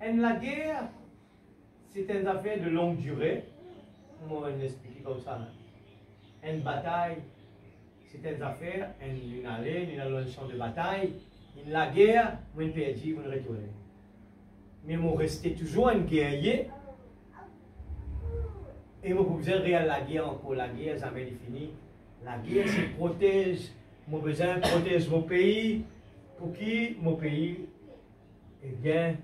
Et la guerre, c'est une affaire de longue durée. Comment on explique comme ça? Une bataille, c'est une affaire, une allée, une allée, un champ de bataille. La guerre, on perdu, on retourne. Mais on restait toujours un guerrier. Et on besoin de la guerre encore. La guerre, jamais finie. La guerre, c'est protège. Mon besoin de protéger mon pays. Pour qui mon pays, eh bien,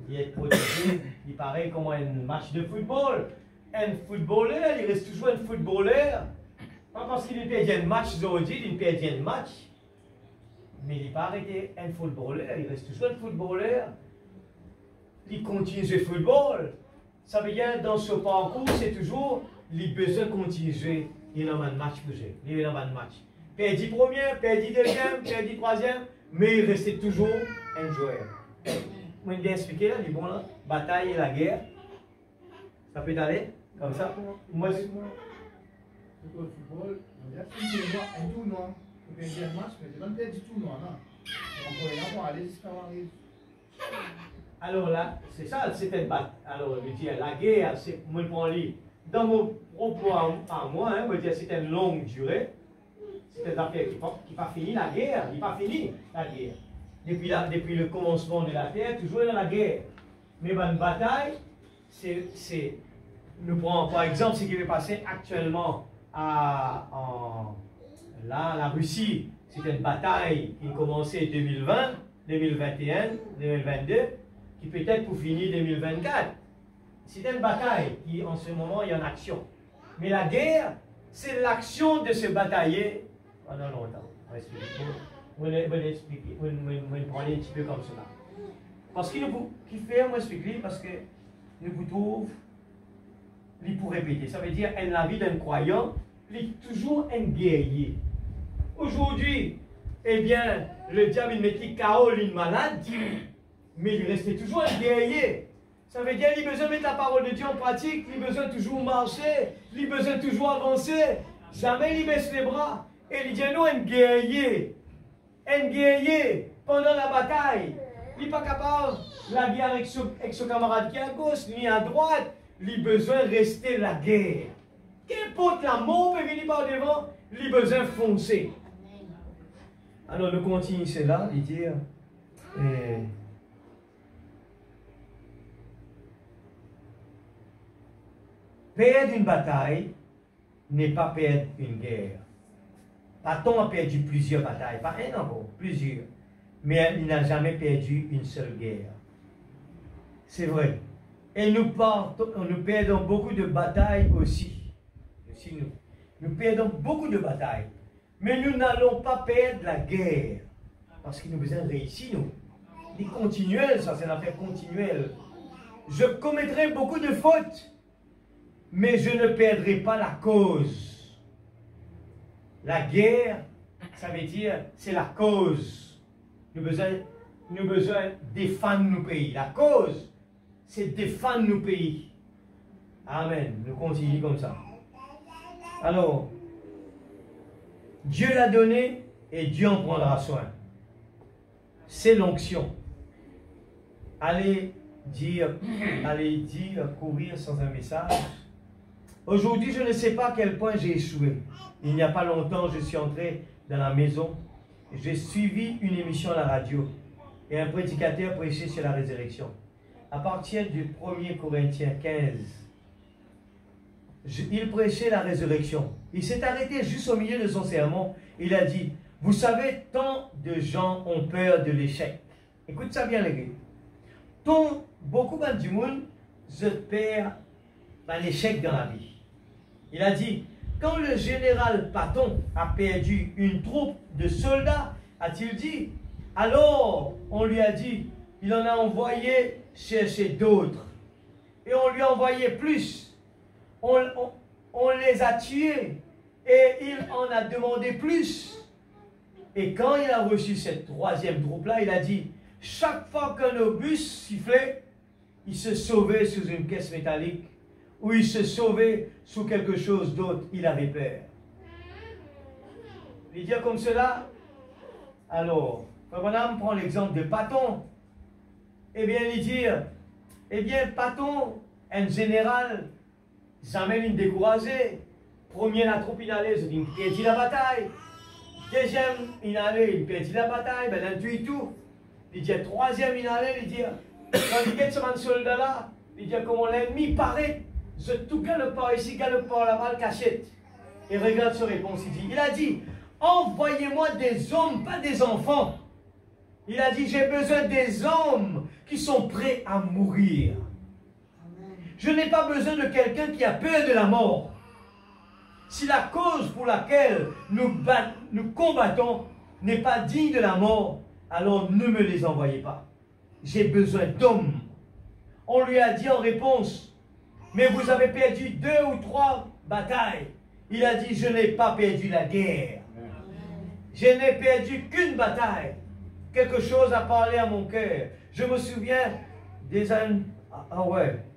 il est protégé. Il paraît comme un match de football. Un footballeur, il reste toujours un footballeur. Pas parce qu'il perd un match aujourd'hui, il perd un match. Mais il n'est pas arrêté un footballeur, il reste toujours un footballeur. Il continue le football. Ça veut dire dans ce parcours, c'est toujours les besoins de continuer. Il y a un match pour jouer. Il y a un match. Perdu premier, perdu deuxième, perdu troisième, mais il restait toujours un joueur. Moi, je bien expliqué là, bon là, bataille et la guerre. Ça peut aller comme ça. Moi, le football, on a fait un tournoi. On peut dire un match, mais je ne peux pas du tournoi. On peut aller jusqu'à l'arrivée. Alors là, c'est ça, c'était battre. Alors, je veux dire, la guerre, c'est, moi, je prends lui. Dans mon propos à moi, je veux dire, c'est une longue durée. C'est une affaire qui n'est pas finie, la guerre. Il n'est pas fini, la guerre. Depuis le commencement de la terre, toujours dans la guerre. Mais une bataille, c'est. Nous prenons par exemple ce qui va passer actuellement la Russie. C'est une bataille qui a commencé en 2020, 2021, 2022, qui peut-être pour finir 2024. C'est une bataille qui, en ce moment, est en action. Mais la guerre, c'est l'action de se batailler pendant longtemps. On va expliquer, on va parler un petit peu comme cela. Parce qu'il fait, moi expliquer, parce que nous vous trouvons, il pour répéter. Ça veut dire, la vie d'un croyant, il est toujours un guerrier. Aujourd'hui, eh bien, le diable, il mettait KO une malade, mais il restait toujours un guerrier. Ça veut dire qu'il a besoin de mettre la parole de Dieu en pratique, il a besoin de toujours marcher, il a besoin de toujours avancer. Jamais il baisse les bras. Et il dit, nous, un guerrier pendant la bataille. Il n'est pas capable de la guerre avec son camarade qui est à gauche, ni à droite. Il a besoin de rester la guerre. Qu'importe la mort peut venir par devant, il a besoin de foncer. Alors, nous continuons cela, il dit, perdre une bataille n'est pas perdre une guerre. Platon a perdu plusieurs batailles, pas un encore, plusieurs. Mais il n'a jamais perdu une seule guerre. C'est vrai. Et nous perdons beaucoup de batailles aussi. Nous perdons beaucoup de batailles. Mais nous n'allons pas perdre la guerre. Parce qu'il nous besoin de réussir, nous. C'est continuel, ça, c'est une affaire continuelle. Je commettrai beaucoup de fautes, mais je ne perdrai pas la cause. La guerre, ça veut dire, c'est la cause. Nous avons besoin de défendre nos pays. La cause, c'est défendre nos pays. Amen. Nous continuons comme ça. Alors, Dieu l'a donné et Dieu en prendra soin. C'est l'onction. Allez dire, courir sans un message. Aujourd'hui, je ne sais pas à quel point j'ai échoué. Il n'y a pas longtemps, je suis entré dans la maison. J'ai suivi une émission à la radio et un prédicateur prêchait sur la résurrection. À partir du 1er Corinthiens 15, il prêchait la résurrection. Il s'est arrêté juste au milieu de son sermon. Il a dit, vous savez, tant de gens ont peur de l'échec. Écoute ça bien, les gars. Beaucoup de monde se perd dans l'échec dans la vie. Il a dit, quand le général Platon a perdu une troupe de soldats, a-t-il dit, alors on lui a dit, il en a envoyé chercher d'autres. Et on lui a envoyé plus. On les a tués. Et il en a demandé plus. Et quand il a reçu cette troisième troupe-là, il a dit, chaque fois qu'un obus sifflait, il se sauvait sous une caisse métallique ou il se sauvait sous quelque chose d'autre, il avait peur. Il dit comme cela, alors, Madame prend l'exemple de Paton. Eh bien, il dit, eh bien, Paton, en général, jamais il découragé. Premier, la troupe, il allait, il perdit la bataille. Deuxième, il allait, il perdit la bataille, ben, il tout. Il dit, troisième, il allait, il dit, quand il est ce soldat là, il dit, comment l'ennemi paraît, je tout galope par ici, galope par là-bas, cachette. Et regarde sa réponse, il a dit, envoyez-moi des hommes, pas des enfants. Il a dit, j'ai besoin des hommes qui sont prêts à mourir. Je n'ai pas besoin de quelqu'un qui a peur de la mort. Si la cause pour laquelle nous combattons n'est pas digne de la mort, alors ne me les envoyez pas. J'ai besoin d'hommes. On lui a dit en réponse, mais vous avez perdu 2 ou 3 batailles. Il a dit, je n'ai pas perdu la guerre. Je n'ai perdu qu'une bataille. Quelque chose a parlé à mon cœur. Je me souviens des années,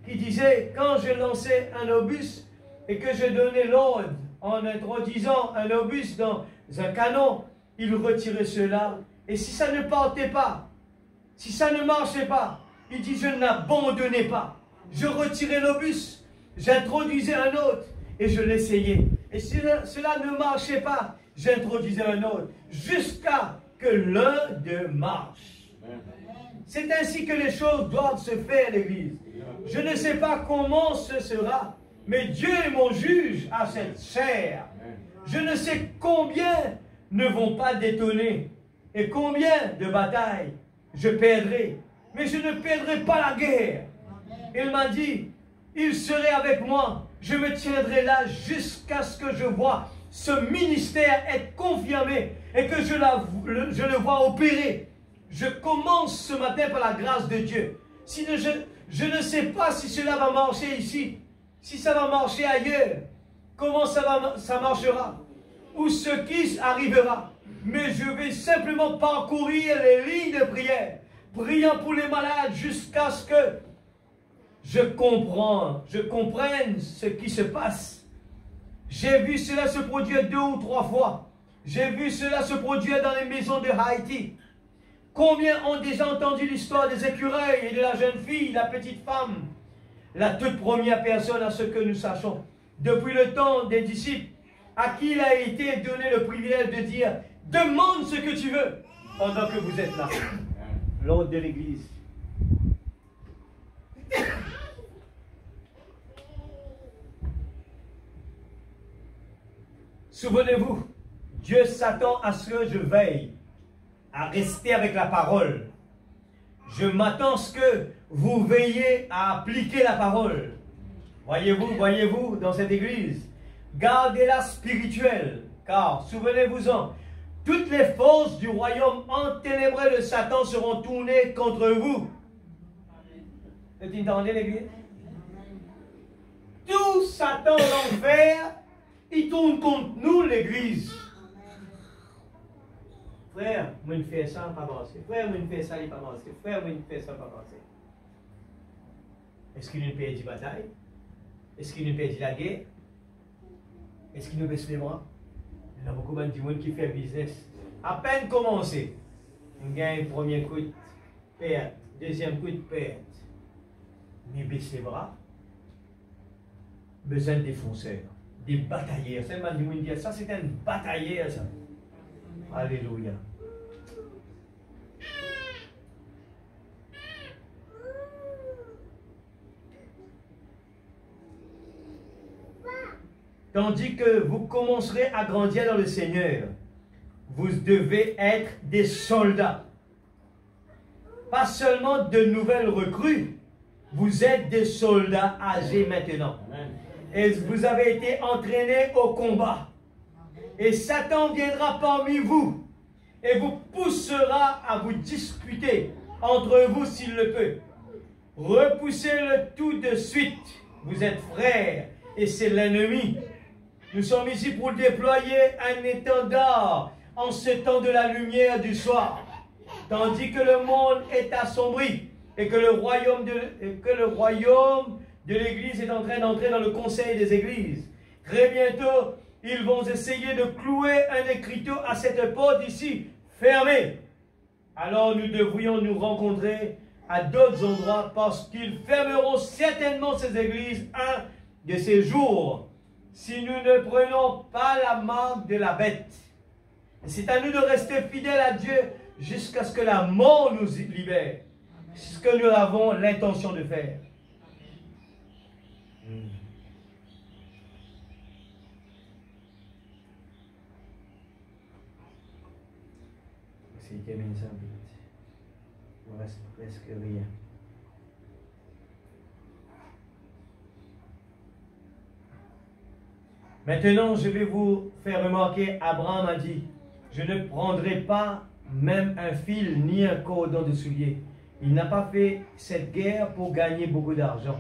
qui disait, quand je lançais un obus et que je donnais l'ordre en introduisant un obus dans un canon, il retirait cela. Et si ça ne partait pas, si ça ne marchait pas, il dit, je n'abandonnais pas. Je retirais l'obus, j'introduisais un autre et je l'essayais. Et si cela ne marchait pas, j'introduisais un autre, jusqu'à que l'un d'eux marche. C'est ainsi que les choses doivent se faire, l'Église. Je ne sais pas comment ce sera, mais Dieu est mon juge à cette chair. Je ne sais combien ne vont pas détonner et combien de batailles je perdrai, mais je ne perdrai pas la guerre. Il m'a dit, il serait avec moi, je me tiendrai là jusqu'à ce que je vois ce ministère être confirmé et que je le vois opérer. Je commence ce matin par la grâce de Dieu. Sinon, je ne sais pas si cela va marcher ici, si ça va marcher ailleurs, comment ça marchera, ou ce qui arrivera. Mais je vais simplement parcourir les lignes de prière, priant pour les malades jusqu'à ce que je comprenne ce qui se passe. J'ai vu cela se produire 2 ou 3 fois. J'ai vu cela se produire dans les maisons de Haïti. Combien ont déjà entendu l'histoire des écureuils et de la jeune fille, la petite femme, la toute première personne à ce que nous sachons, depuis le temps des disciples, à qui il a été donné le privilège de dire « Demande ce que tu veux » pendant que vous êtes là. L'ordre de l'Église. Souvenez-vous, Dieu s'attend à ce que je veille, à rester avec la parole. Je m'attends à ce que vous veillez à appliquer la parole. Voyez-vous, dans cette église, gardez-la spirituelle, car, souvenez-vous-en, toutes les forces du royaume enténébré de Satan seront tournées contre vous. Vous entendez l'église? Tout Satan l'enfer, il tourne contre nous, l'église. Frère, moi, je fais ça, pas avancer. Frère, moi, je fais ça, il pas avancer. Frère, moi, je fais ça, pas avancer. Est-ce qu'il nous perd la bataille? Est-ce qu'il nous perd la guerre? Est-ce qu'il nous baisse les bras? Il y a beaucoup de monde qui fait business. À peine commencé, on gagne premier coup de perte, deuxième coup de perte. Mais baisse les bras, besoin de défonceurs, des batailleurs. C'est mal de dire ça, c'est un batailleur, ça. Alléluia. Tandis que vous commencerez à grandir dans le Seigneur, vous devez être des soldats. Pas seulement de nouvelles recrues, vous êtes des soldats âgés maintenant. Et vous avez été entraînés au combat. Et Satan viendra parmi vous et vous poussera à vous disputer entre vous s'il le peut. Repoussez-le tout de suite. Vous êtes frères et c'est l'ennemi. Nous sommes ici pour déployer un étendard en ce temps de la lumière du soir. Tandis que le monde est assombri et que le royaume de l'Église est en train d'entrer dans le conseil des églises. Très bientôt, ils vont essayer de clouer un écriteau à cette porte ici, fermée. Alors nous devrions nous rencontrer à d'autres endroits parce qu'ils fermeront certainement ces églises un de ces jours si nous ne prenons pas la marque de la bête. C'est à nous de rester fidèles à Dieu jusqu'à ce que la mort nous libère. C'est ce que nous avons l'intention de faire. C'est terminé ça vite. Il ne reste presque rien. Maintenant, je vais vous faire remarquer, Abraham a dit, je ne prendrai pas même un fil ni un cordon de soulier. Il n'a pas fait cette guerre pour gagner beaucoup d'argent.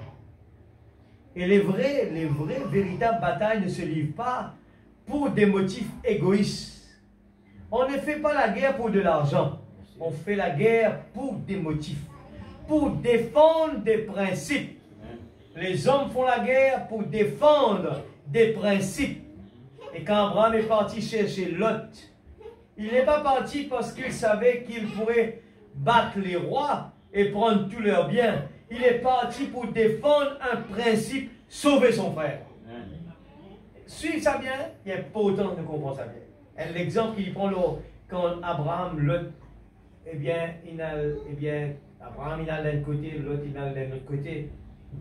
Et les vraies, véritables batailles ne se livrent pas pour des motifs égoïstes. On ne fait pas la guerre pour de l'argent. On fait la guerre pour des motifs, pour défendre des principes. Les hommes font la guerre pour défendre des principes. Et quand Abraham est parti chercher Lot, il n'est pas parti parce qu'il savait qu'il pourrait battre les rois et prendre tous leurs biens. Il est parti pour défendre un principe, sauver son frère. Suivez ça bien, il n'y a pas autant de comprendre ça bien. L'exemple qu'il prend quand Abraham, Lot, Abraham il a d'un côté, Lot il a de l'autre côté.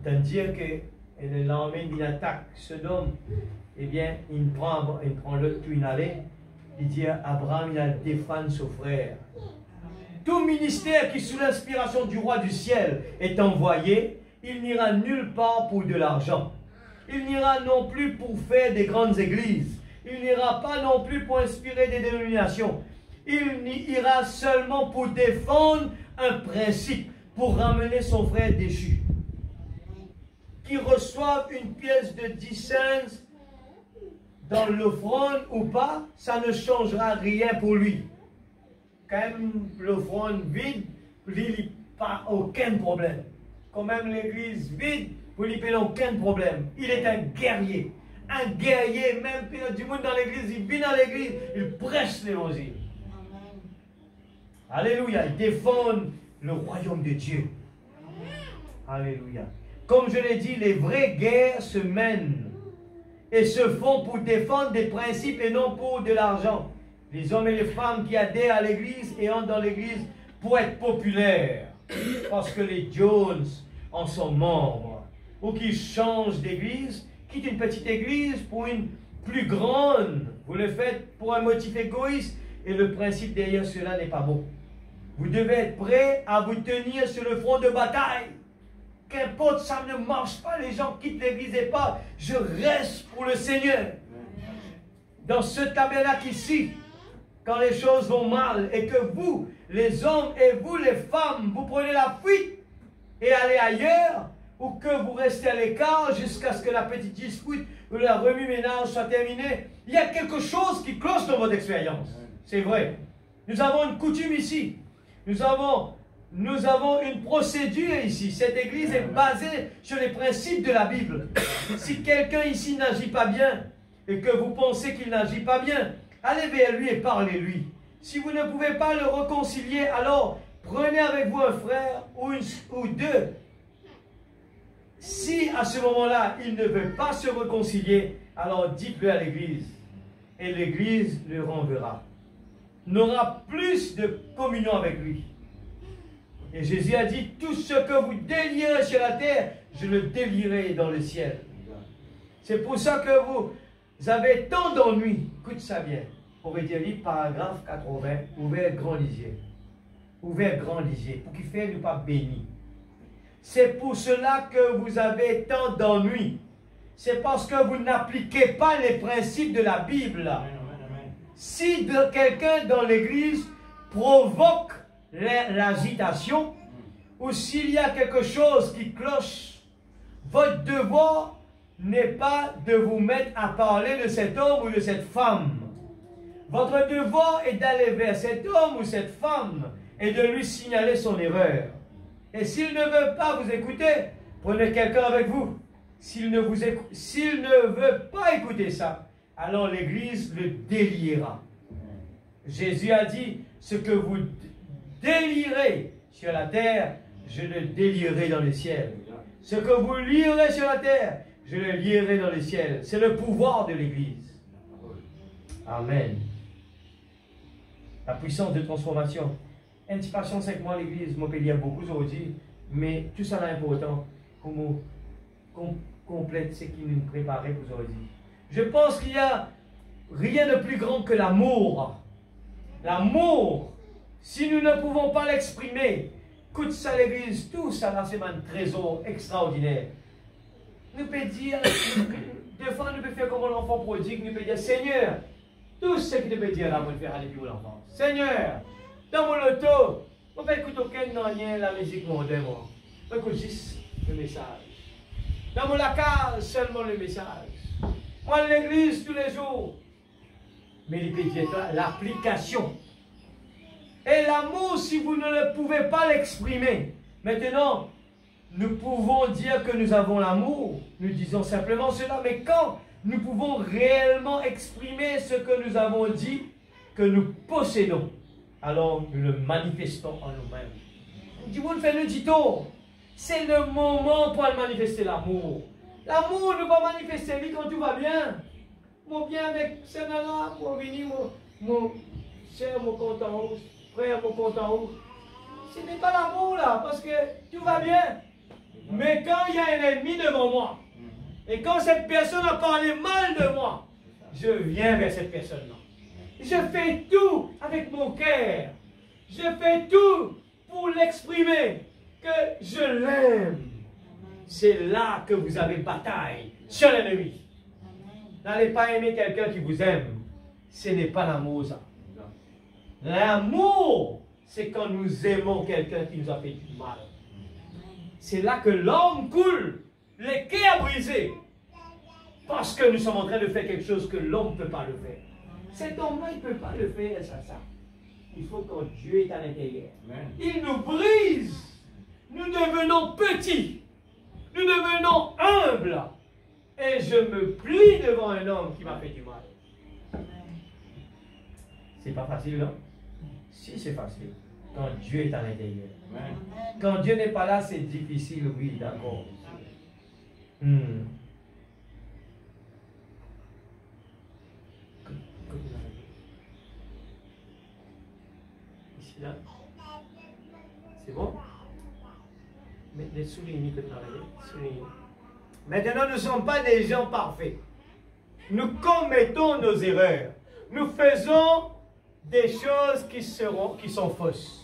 C'est-à-dire que l'armée il attaque Sodome, il prend Lot tout il allait. Il dit à Abraham, il a défendu son frère. Tout ministère qui, sous l'inspiration du roi du ciel, est envoyé, il n'ira nulle part pour de l'argent. Il n'ira non plus pour faire des grandes églises. Il n'ira pas non plus pour inspirer des dénominations. Il ira seulement pour défendre un principe, pour ramener son frère déchu. Qu'il reçoive une pièce de 10 cents dans l'offrande ou pas, ça ne changera rien pour lui. Quand même l'offrande vide, pour lui, il n'a pas aucun problème. Quand même l'église vide, pour lui, il n'a aucun problème. Il est un guerrier. Un guerrier, même du monde dans l'église, il vit dans l'église, il prêche l'évangile. Alléluia, il défend le royaume de Dieu. Alléluia. Comme je l'ai dit, les vraies guerres se mènent et se font pour défendre des principes et non pour de l'argent. Les hommes et les femmes qui adhèrent à l'église et entrent dans l'église pour être populaires, parce que les Jones en sont membres, ou qui changent d'église, quittent une petite église pour une plus grande. Vous le faites pour un motif égoïste et le principe derrière cela n'est pas bon. Vous devez être prêt à vous tenir sur le front de bataille. Qu'importe, ça ne marche pas, les gens quittent l'église et pas. Je reste pour le Seigneur. Dans ce tabernacle ici, quand les choses vont mal et que vous, les hommes et vous, les femmes, vous prenez la fuite et allez ailleurs, ou que vous restez à l'écart jusqu'à ce que la petite dispute ou la remue-ménage soit terminée, il y a quelque chose qui cloche dans votre expérience. C'est vrai. Nous avons une coutume ici. Nous avons une procédure ici. Cette église est basée sur les principes de la Bible. Si quelqu'un ici n'agit pas bien et que vous pensez qu'il n'agit pas bien, allez vers lui et parlez-lui. Si vous ne pouvez pas le réconcilier, alors prenez avec vous un frère ou deux. Si à ce moment-là, il ne veut pas se réconcilier, alors dites-le à l'église. Et l'église le renverra. N'aura plus de communion avec lui. Et Jésus a dit, tout ce que vous délierez sur la terre, je le délierai dans le ciel. C'est pour ça que vous avez tant d'ennuis. Écoute ça bien. Pour étudier paragraphe 80, ouvert grand lisier. Ouvert grand lisier, pour qu'il fasse nous pas béni. C'est pour cela que vous avez tant d'ennuis. C'est parce que vous n'appliquez pas les principes de la Bible. Si quelqu'un dans l'église provoque l'agitation, ou s'il y a quelque chose qui cloche, votre devoir n'est pas de vous mettre à parler de cet homme ou de cette femme. Votre devoir est d'aller vers cet homme ou cette femme et de lui signaler son erreur. Et s'il ne veut pas vous écouter, Prenez quelqu'un avec vous. S'il ne veut pas écouter ça, alors l'Église le déliera. Jésus a dit, ce que vous délierez sur la terre, je le délierai dans le ciel. Ce que vous lierez sur la terre, je le lierai dans le ciel. C'est le pouvoir de l'Église. Amen. La puissance de transformation. Inspiration 5 mois l'Église, moi, je peux dire beaucoup aujourd'hui, mais tout ça est important. Comme complète ce qui nous préparait pour aujourd'hui. Je pense qu'il n'y a rien de plus grand que l'amour. L'amour, si nous ne pouvons pas l'exprimer, écoute ça l'Église, tout ça là c'est un trésor extraordinaire. Nous pouvons dire, des fois nous pouvons faire comme l'enfant prodigue, nous pouvons dire, Seigneur, tout ce que tu peux dire là, moi je vais faire aller pour l'enfant. Seigneur, dans mon auto, on ne peut écouter aucun rien la musique mondaine, moi. On écoute juste le message. Dans mon lacage, seulement le message. Moi, à l'église tous les jours. Mais il peut dire l'application. Et l'amour, si vous ne le pouvez pas l'exprimer. Maintenant, nous pouvons dire que nous avons l'amour. Nous disons simplement cela. Mais quand nous pouvons réellement exprimer ce que nous avons dit, que nous possédons, alors nous le manifestons en nous-mêmes. Du monde fait le dito. C'est le moment pour manifester l'amour. L'amour ne va manifester lui quand tout va bien. Mon bien avec ce nana, mon vini, mon cher, mon content, frère, mon content. Ce n'est pas l'amour là, parce que tout va bien. Mais quand il y a un ennemi devant moi, et quand cette personne a parlé mal de moi, je viens vers cette personne-là. Je fais tout avec mon cœur. Je fais tout pour l'exprimer. Que je l'aime. C'est là que vous avez bataille sur l'ennemi. N'allez pas aimer quelqu'un qui vous aime. Ce n'est pas l'amour, ça. L'amour, c'est quand nous aimons quelqu'un qui nous a fait du mal. C'est là que l'homme coule, les quais à briser. Parce que nous sommes en train de faire quelque chose que l'homme ne peut pas le faire. Cet homme-là, il ne peut pas le faire, ça. Il faut que Dieu est à l'intérieur. Il nous brise. Nous devenons petits. Nous devenons humbles. Et je me plie devant un homme qui m'a fait du mal. C'est pas facile, non? Si, c'est facile. Quand Dieu est à l'intérieur. Quand Dieu n'est pas là, c'est difficile, oui, d'accord. Ici, là. C'est bon? Mais soulignez que soulignez. Maintenant, nous ne sommes pas des gens parfaits. Nous commettons nos erreurs. Nous faisons des choses qui sont fausses.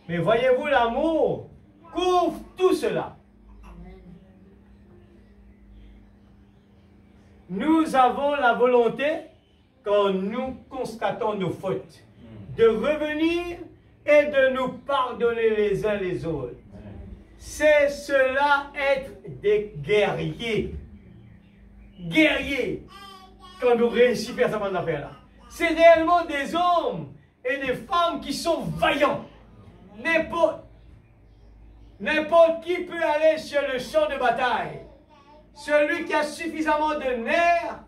Mais voyez-vous, l'amour couvre tout cela. Nous avons la volonté, quand nous constatons nos fautes, de revenir et de nous pardonner les uns les autres. C'est cela être des guerriers. Guerriers. Quand nous réussissons à faire cette affaire-là. C'est réellement des hommes et des femmes qui sont vaillants. N'importe qui peut aller sur le champ de bataille. Celui qui a suffisamment de nerfs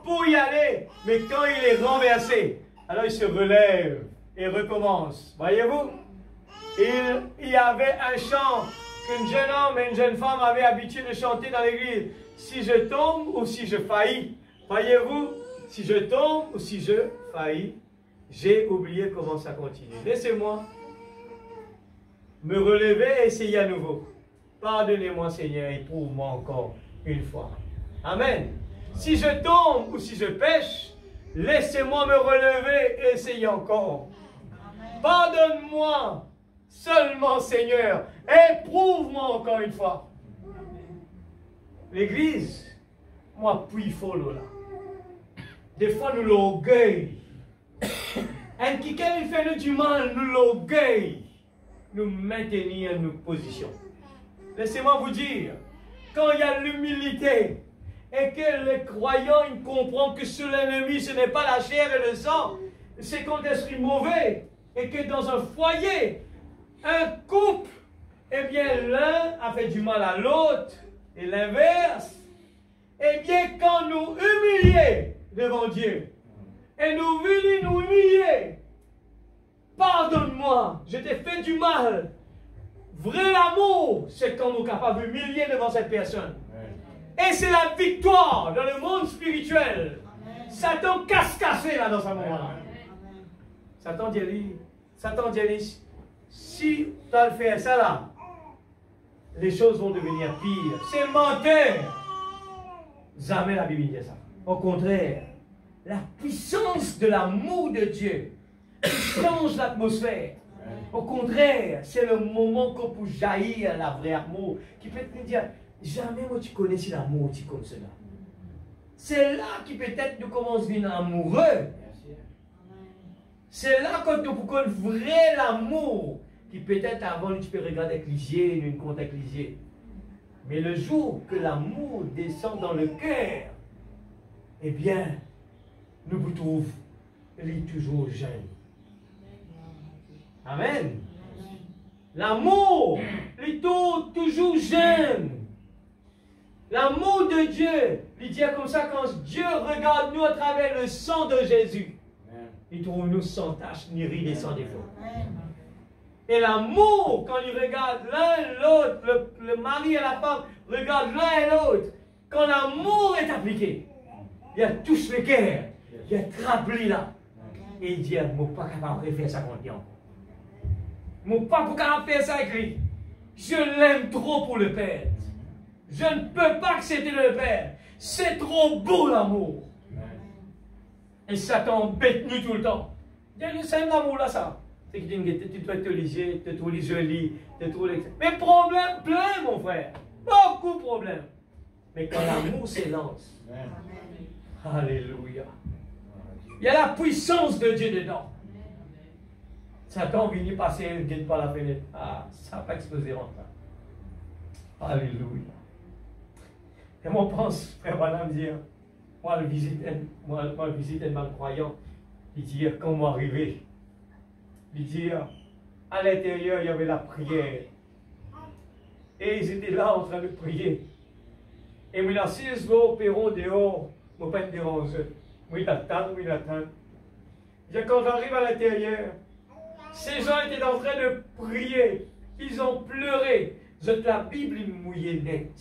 pour y aller. Mais quand il est renversé, alors il se relève et recommence. Voyez-vous? Il y avait un chant qu'un jeune homme et une jeune femme avaient l'habitude de chanter dans l'église. Si je tombe ou si je faillis. Voyez-vous, si je tombe ou si je faillis, j'ai oublié comment ça continue. Laissez-moi me relever et essayer à nouveau. Pardonnez-moi Seigneur et prouve-moi encore une fois. Amen. Si je tombe ou si je pêche, laissez-moi me relever et essayer encore. Pardonne-moi seulement, Seigneur, éprouve-moi encore une fois. L'Église, moi, puis follow là. Des fois, nous l'orgueil. Et qui il fait nous du mal, nous l'orgueil. Nous maintenir nos positions. Laissez-moi vous dire, quand il y a l'humilité et que les croyants ils comprennent que sur l'ennemi, ce n'est pas la chair et le sang, c'est contre l'esprit mauvais, et que dans un foyer, un couple eh bien l'un a fait du mal à l'autre, et l'inverse. Eh bien, quand nous humilions devant Dieu, et nous venons nous humilier, pardonne-moi, je t'ai fait du mal. Vrai amour, c'est quand nous sommes capables d'humilier devant cette personne. Et c'est la victoire dans le monde spirituel. Satan casse-cassé là dans ce moment-là. Satan dit, si tu as fait ça là, les choses vont devenir pires. C'est menteur. Jamais la Bible dit ça. Au contraire, la puissance de l'amour de Dieu change l'atmosphère. Au contraire, c'est le moment qu'on peut jaillir la vraie amour, qui peut te dire, jamais moi tu connais si l'amour tu comme cela. C'est là qui peut-être nous commence à devenir amoureux. C'est là quand nous pouvons vrai l'amour, qui peut-être avant tu peux regarder avec les yeux, une compte avec les yeux. Mais le jour que l'amour descend dans le cœur, eh bien, nous vous trouvons, il est toujours jeune. Amen. L'amour, il est toujours jeune. L'amour de Dieu, il dit comme ça, quand Dieu regarde nous à travers le sang de Jésus, il trouve nous sans tache, ni ride et sans défaut. Et l'amour, quand il regarde l'un et l'autre, le mari et la femme regardent l'un et l'autre, quand l'amour est appliqué, il y a tous les cœurs, il y a trapli là. Et il dit, je ne suis pas capable de faire ça contre lui. Je ne suis pas capable de faire ça avec lui. Je l'aime trop pour le perdre. Je ne peux pas accepter de le perdre. C'est trop beau l'amour. Et Satan embête nous tout le temps. C'est l'amour là, ça. C'est que tu dois te liser, te trouver joli, te trouver. Mais problème plein, mon frère. Beaucoup de problèmes. Mais quand l'amour s'élance, alléluia. Il y a la puissance de Dieu dedans. Satan vient passer, il ne par la fenêtre. Ah, ça va exploser en ça. Alléluia. Et moi, je pense, frère Branham dire, moi, le visite un malcroyant, il dit, comment arriver? Il dit, à l'intérieur, il y avait la prière. Et ils étaient là en train de prier. Et moi, là, si je vais au perron dehors, je ne vais pas me déranger. Moi, il attend. Quand j'arrive à l'intérieur, ces gens étaient en train de prier. Ils ont pleuré. La Bible est mouillée net.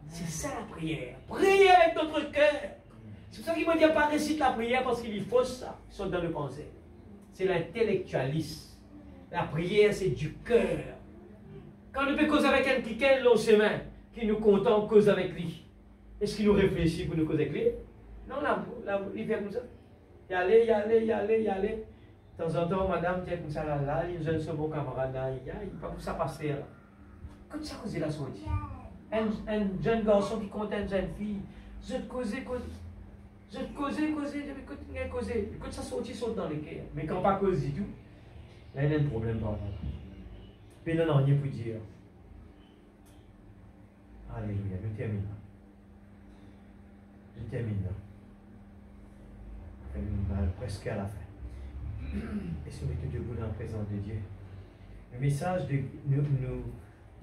C'est ça la prière. Prier avec notre cœur. C'est pour ça qu'il ne dit pas récite la prière parce qu'il est fausse ça. Ils sont dans le pensée. C'est l'intellectualisme. La prière, c'est du cœur. Quand nous peut causer avec un qui est long chemin, qui nous content, cause avec lui. Est-ce qu'il nous réfléchit pour nous causer avec lui? Non, il fait comme ça. Y aller. De temps en temps, madame dit comme ça, là, il jeune son bon camarade, là, il pas comme ça passer là. Comme ça, causer la sortie. Un jeune garçon qui compte une jeune fille, je te causer. Écoute, ça saute dans les cœurs. Mais quand pas cause du tout, là, il y a un problème par rapport. Puis non, rien pour dire. Alléluia, nous terminons. On est presque à la fin. Et si nous mettons debout dans la présence de Dieu. Le message de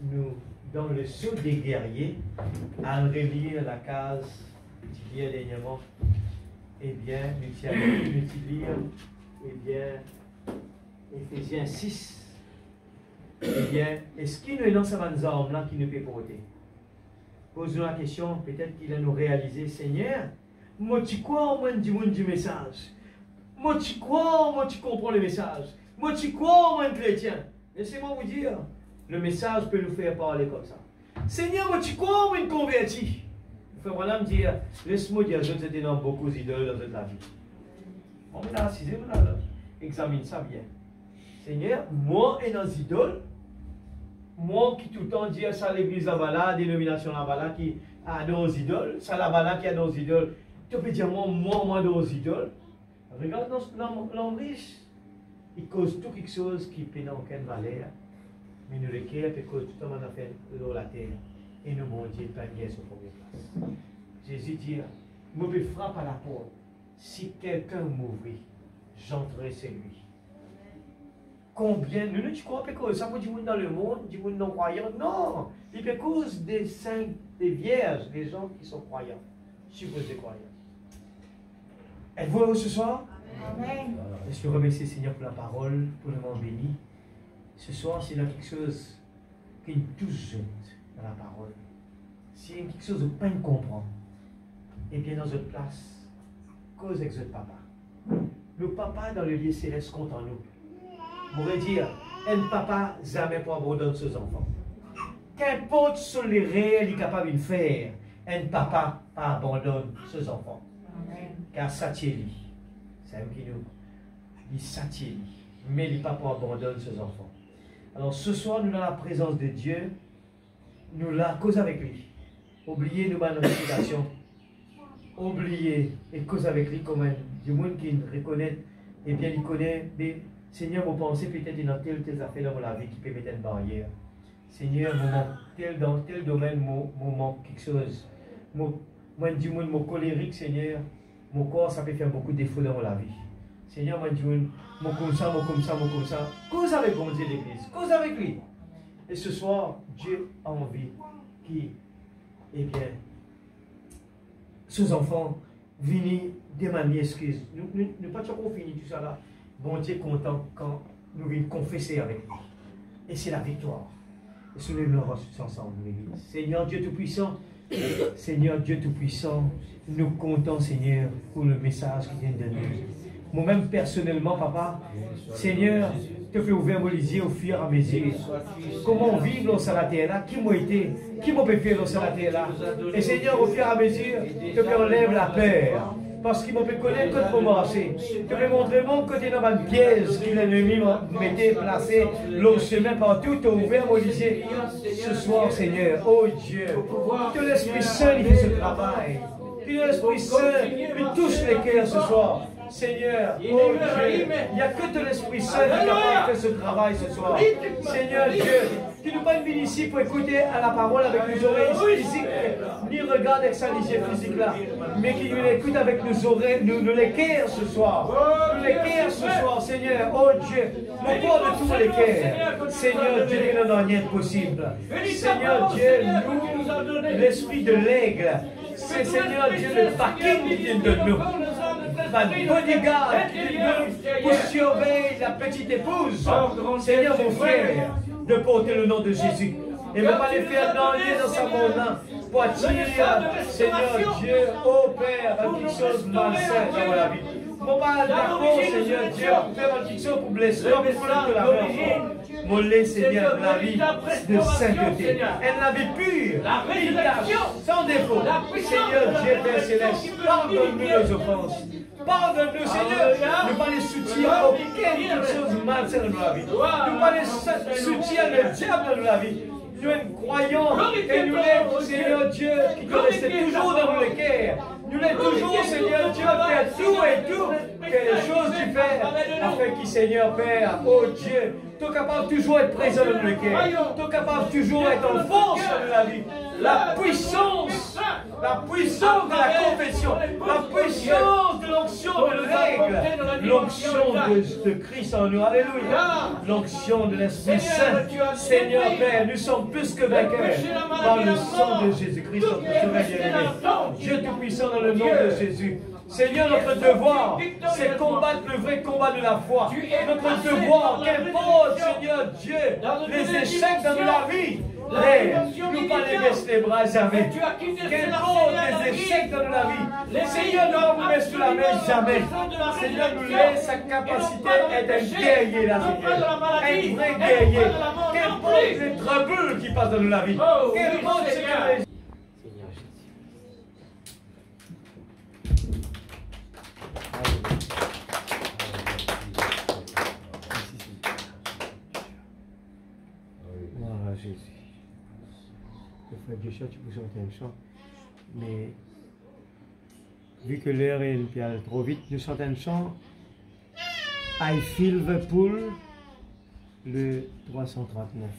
nous dans le saut des guerriers, à relire la case d'hier dernièrement, eh bien, nous lire, eh bien, Éphésiens 6. Eh bien, est-ce qu'il nous est dans ces armes-là qui nous peut porter? Posons la question, peut-être qu'il a nous réalisé, Seigneur, moi tu crois au moins du message. Moi tu crois, moi tu comprends le message. Moi tu crois au moins chrétien. Laissez-moi vous dire, le message peut nous faire parler comme ça. Seigneur, moi tu crois au moins converti. Frère Branham dit, laisse-moi dire, je étais dans beaucoup d'idoles dans toute la vie. On est là, assisé, on là, examine ça bien. Seigneur, moi et dans les idoles, moi qui tout le temps dis ça l'église là-bas, la dénomination là-bas, qui adore aux idoles, ça là-bas qui adore aux idoles, tu peux dire moi adore aux idoles. Regarde l'homme riche, il cause tout quelque chose qui n'a aucune valeur, mais nous le cœur peut cause tout le monde a fait l'eau la terre, et nous mon Dieu pas bien sur première place. Jésus dit, moi je frappe à la porte, si quelqu'un m'ouvrit, j'entrerai chez lui. combien, nous ne croyons pas que ça peut dire dans le monde, du monde non croyant. Non, il peut cause des saints, des vierges, des gens qui sont croyants, supposés croyants. Êtes-vous heureux ce soir? Amen. Est-ce que vous remerciez le Seigneur pour la parole, pour le moment béni? Ce soir, s'il y a quelque chose qui nous touche dans la parole, s'il y a quelque chose que vous ne pouvez pas comprendre, eh bien, dans votre place, cause avec votre papa. Le papa dans le lieu céleste compte en nous. On pourrait dire, un papa jamais pour abandonner ses enfants. Qu'importe ce les réels il est capable de faire, un papa pas abandonne ses enfants. Amen. Car Satieli, c'est un qui nous dit Satieli, mais il n'est pas pour abandonner ses enfants. Alors ce soir, nous dans la présence de Dieu, nous la cause avec lui. Oubliez nous notre réputation. Oubliez et cause avec lui comme un du monde qui reconnaît, et bien il connaît des Seigneur, vous pensez peut-être dans telle affaires dans la vie qui peut mettre une barrière. Seigneur, dans tel domaine, mon manque quelque chose. Moi, du monde, mon colérique, Seigneur, mon corps, ça peut faire beaucoup de défauts dans la vie. Seigneur, moi, du monde, mon comme ça. Cause avec mon Dieu l'église, cause avec lui. Et ce soir, Dieu a envie qui, eh bien, ses enfants viennent demander excuse. Nous ne pas toujours fini tout ça là. Bon Dieu est content quand nous venons confesser avec lui. Et c'est la victoire. Et soulève-le ensemble, l'église. Seigneur Dieu Tout-Puissant, Seigneur Dieu Tout-Puissant, nous comptons, Seigneur, pour le message qui vient de nous. Moi-même, personnellement, papa, Seigneur, te fais ouvrir mon lisier au fur et à mesure. Comment vivre dans la terre là? Qui m'a été? Qui m'a fait faire dans la terre là? Et Seigneur, au fur et à mesure, te fais enlève la peur. Parce qu'il m'a fait connaître que pour marcher. Je vais montrer mon côté dans ma piège que l'ennemi m'était placé, le chemin partout, tu as ouvert mon lycée. Ce soir, Seigneur, oh Dieu, que l'Esprit Saint il fait ce travail. Que l'Esprit Saint il touche les cœurs ce soir. Seigneur, oh Dieu, il n'y a que de l'Esprit Saint qui est capable de faire ce travail ce soir. Seigneur Dieu, qui nous pas venir ici pour écouter à la parole avec nos oreilles physiques, ni regarde avec sa lisière physique là, mais qui nous écoute avec nos oreilles, nous les cœurs ce soir. Nous les cœurs ce soir, Seigneur, oh Dieu, le corps de tous les cœurs. Seigneur Dieu, il n'en a rien de possible. Seigneur Dieu, nous, l'esprit de l'aigle, c'est Seigneur Dieu, le backing qui vient de nous. Bodyguard pour surveiller la petite épouse. Seigneur mon frère, de porter le nom de Jésus. Et ne pas les faire dans sa monnaie pour attirer, Seigneur Dieu, ô Père, quelque chose de malsain dans la vie. Mon pas d'accord, Seigneur Dieu, pour faire quelque chose pour blesser, pour que la vie. Mon lait, Seigneur, la vie de sainteté. Elle la vie pure, sans défaut. Seigneur Dieu, Père Céleste, pardonne-nous nos offenses. Pardonne-nous, Seigneur, ne pas les soutenir à aucune chose malsaine dans la vie. Ne pas les soutenir le diable dans la vie. Nous croyons et nous les, Seigneur Dieu, qui te restent toujours dans le cœur. Nous les toujours, Seigneur Dieu, faire tout et tout, que les choses du Père, afin que, Seigneur Père, oh Dieu, tu es capable toujours d'être présent dans le cœur. Tu es capable toujours d'être en force dans la vie. La puissance de la confession, la puissance de l'onction de règle, l'onction de Christ en nous, alléluia, l'onction de l'Esprit Saint. Seigneur Père, nous sommes plus que vainqueurs par le sang de Jésus-Christ, notre Sauveur bien-aimé. Dieu Tout-Puissant, dans le nom de Jésus. Seigneur, notre devoir, c'est combattre le vrai combat de la foi. Notre devoir, qu'importe, Seigneur Dieu, les échecs dans la vie. Père, nous pas les baisser les bras jamais. Qu'importe les échecs dans la vie. Seigneur, nous ne nous baisser la main jamais. Seigneur, nous laisse sa capacité d'être un guerrier là, Seigneur. Un vrai guerrier. Qu'importe les troubles qui passent dans la vie. Qu'importe, Seigneur, les... Voilà, Jésus. Le frère Joshua, tu peux chanter un chant. Mais vu que l'heure est trop vite, nous chantons un chant. I feel the pull, le 339.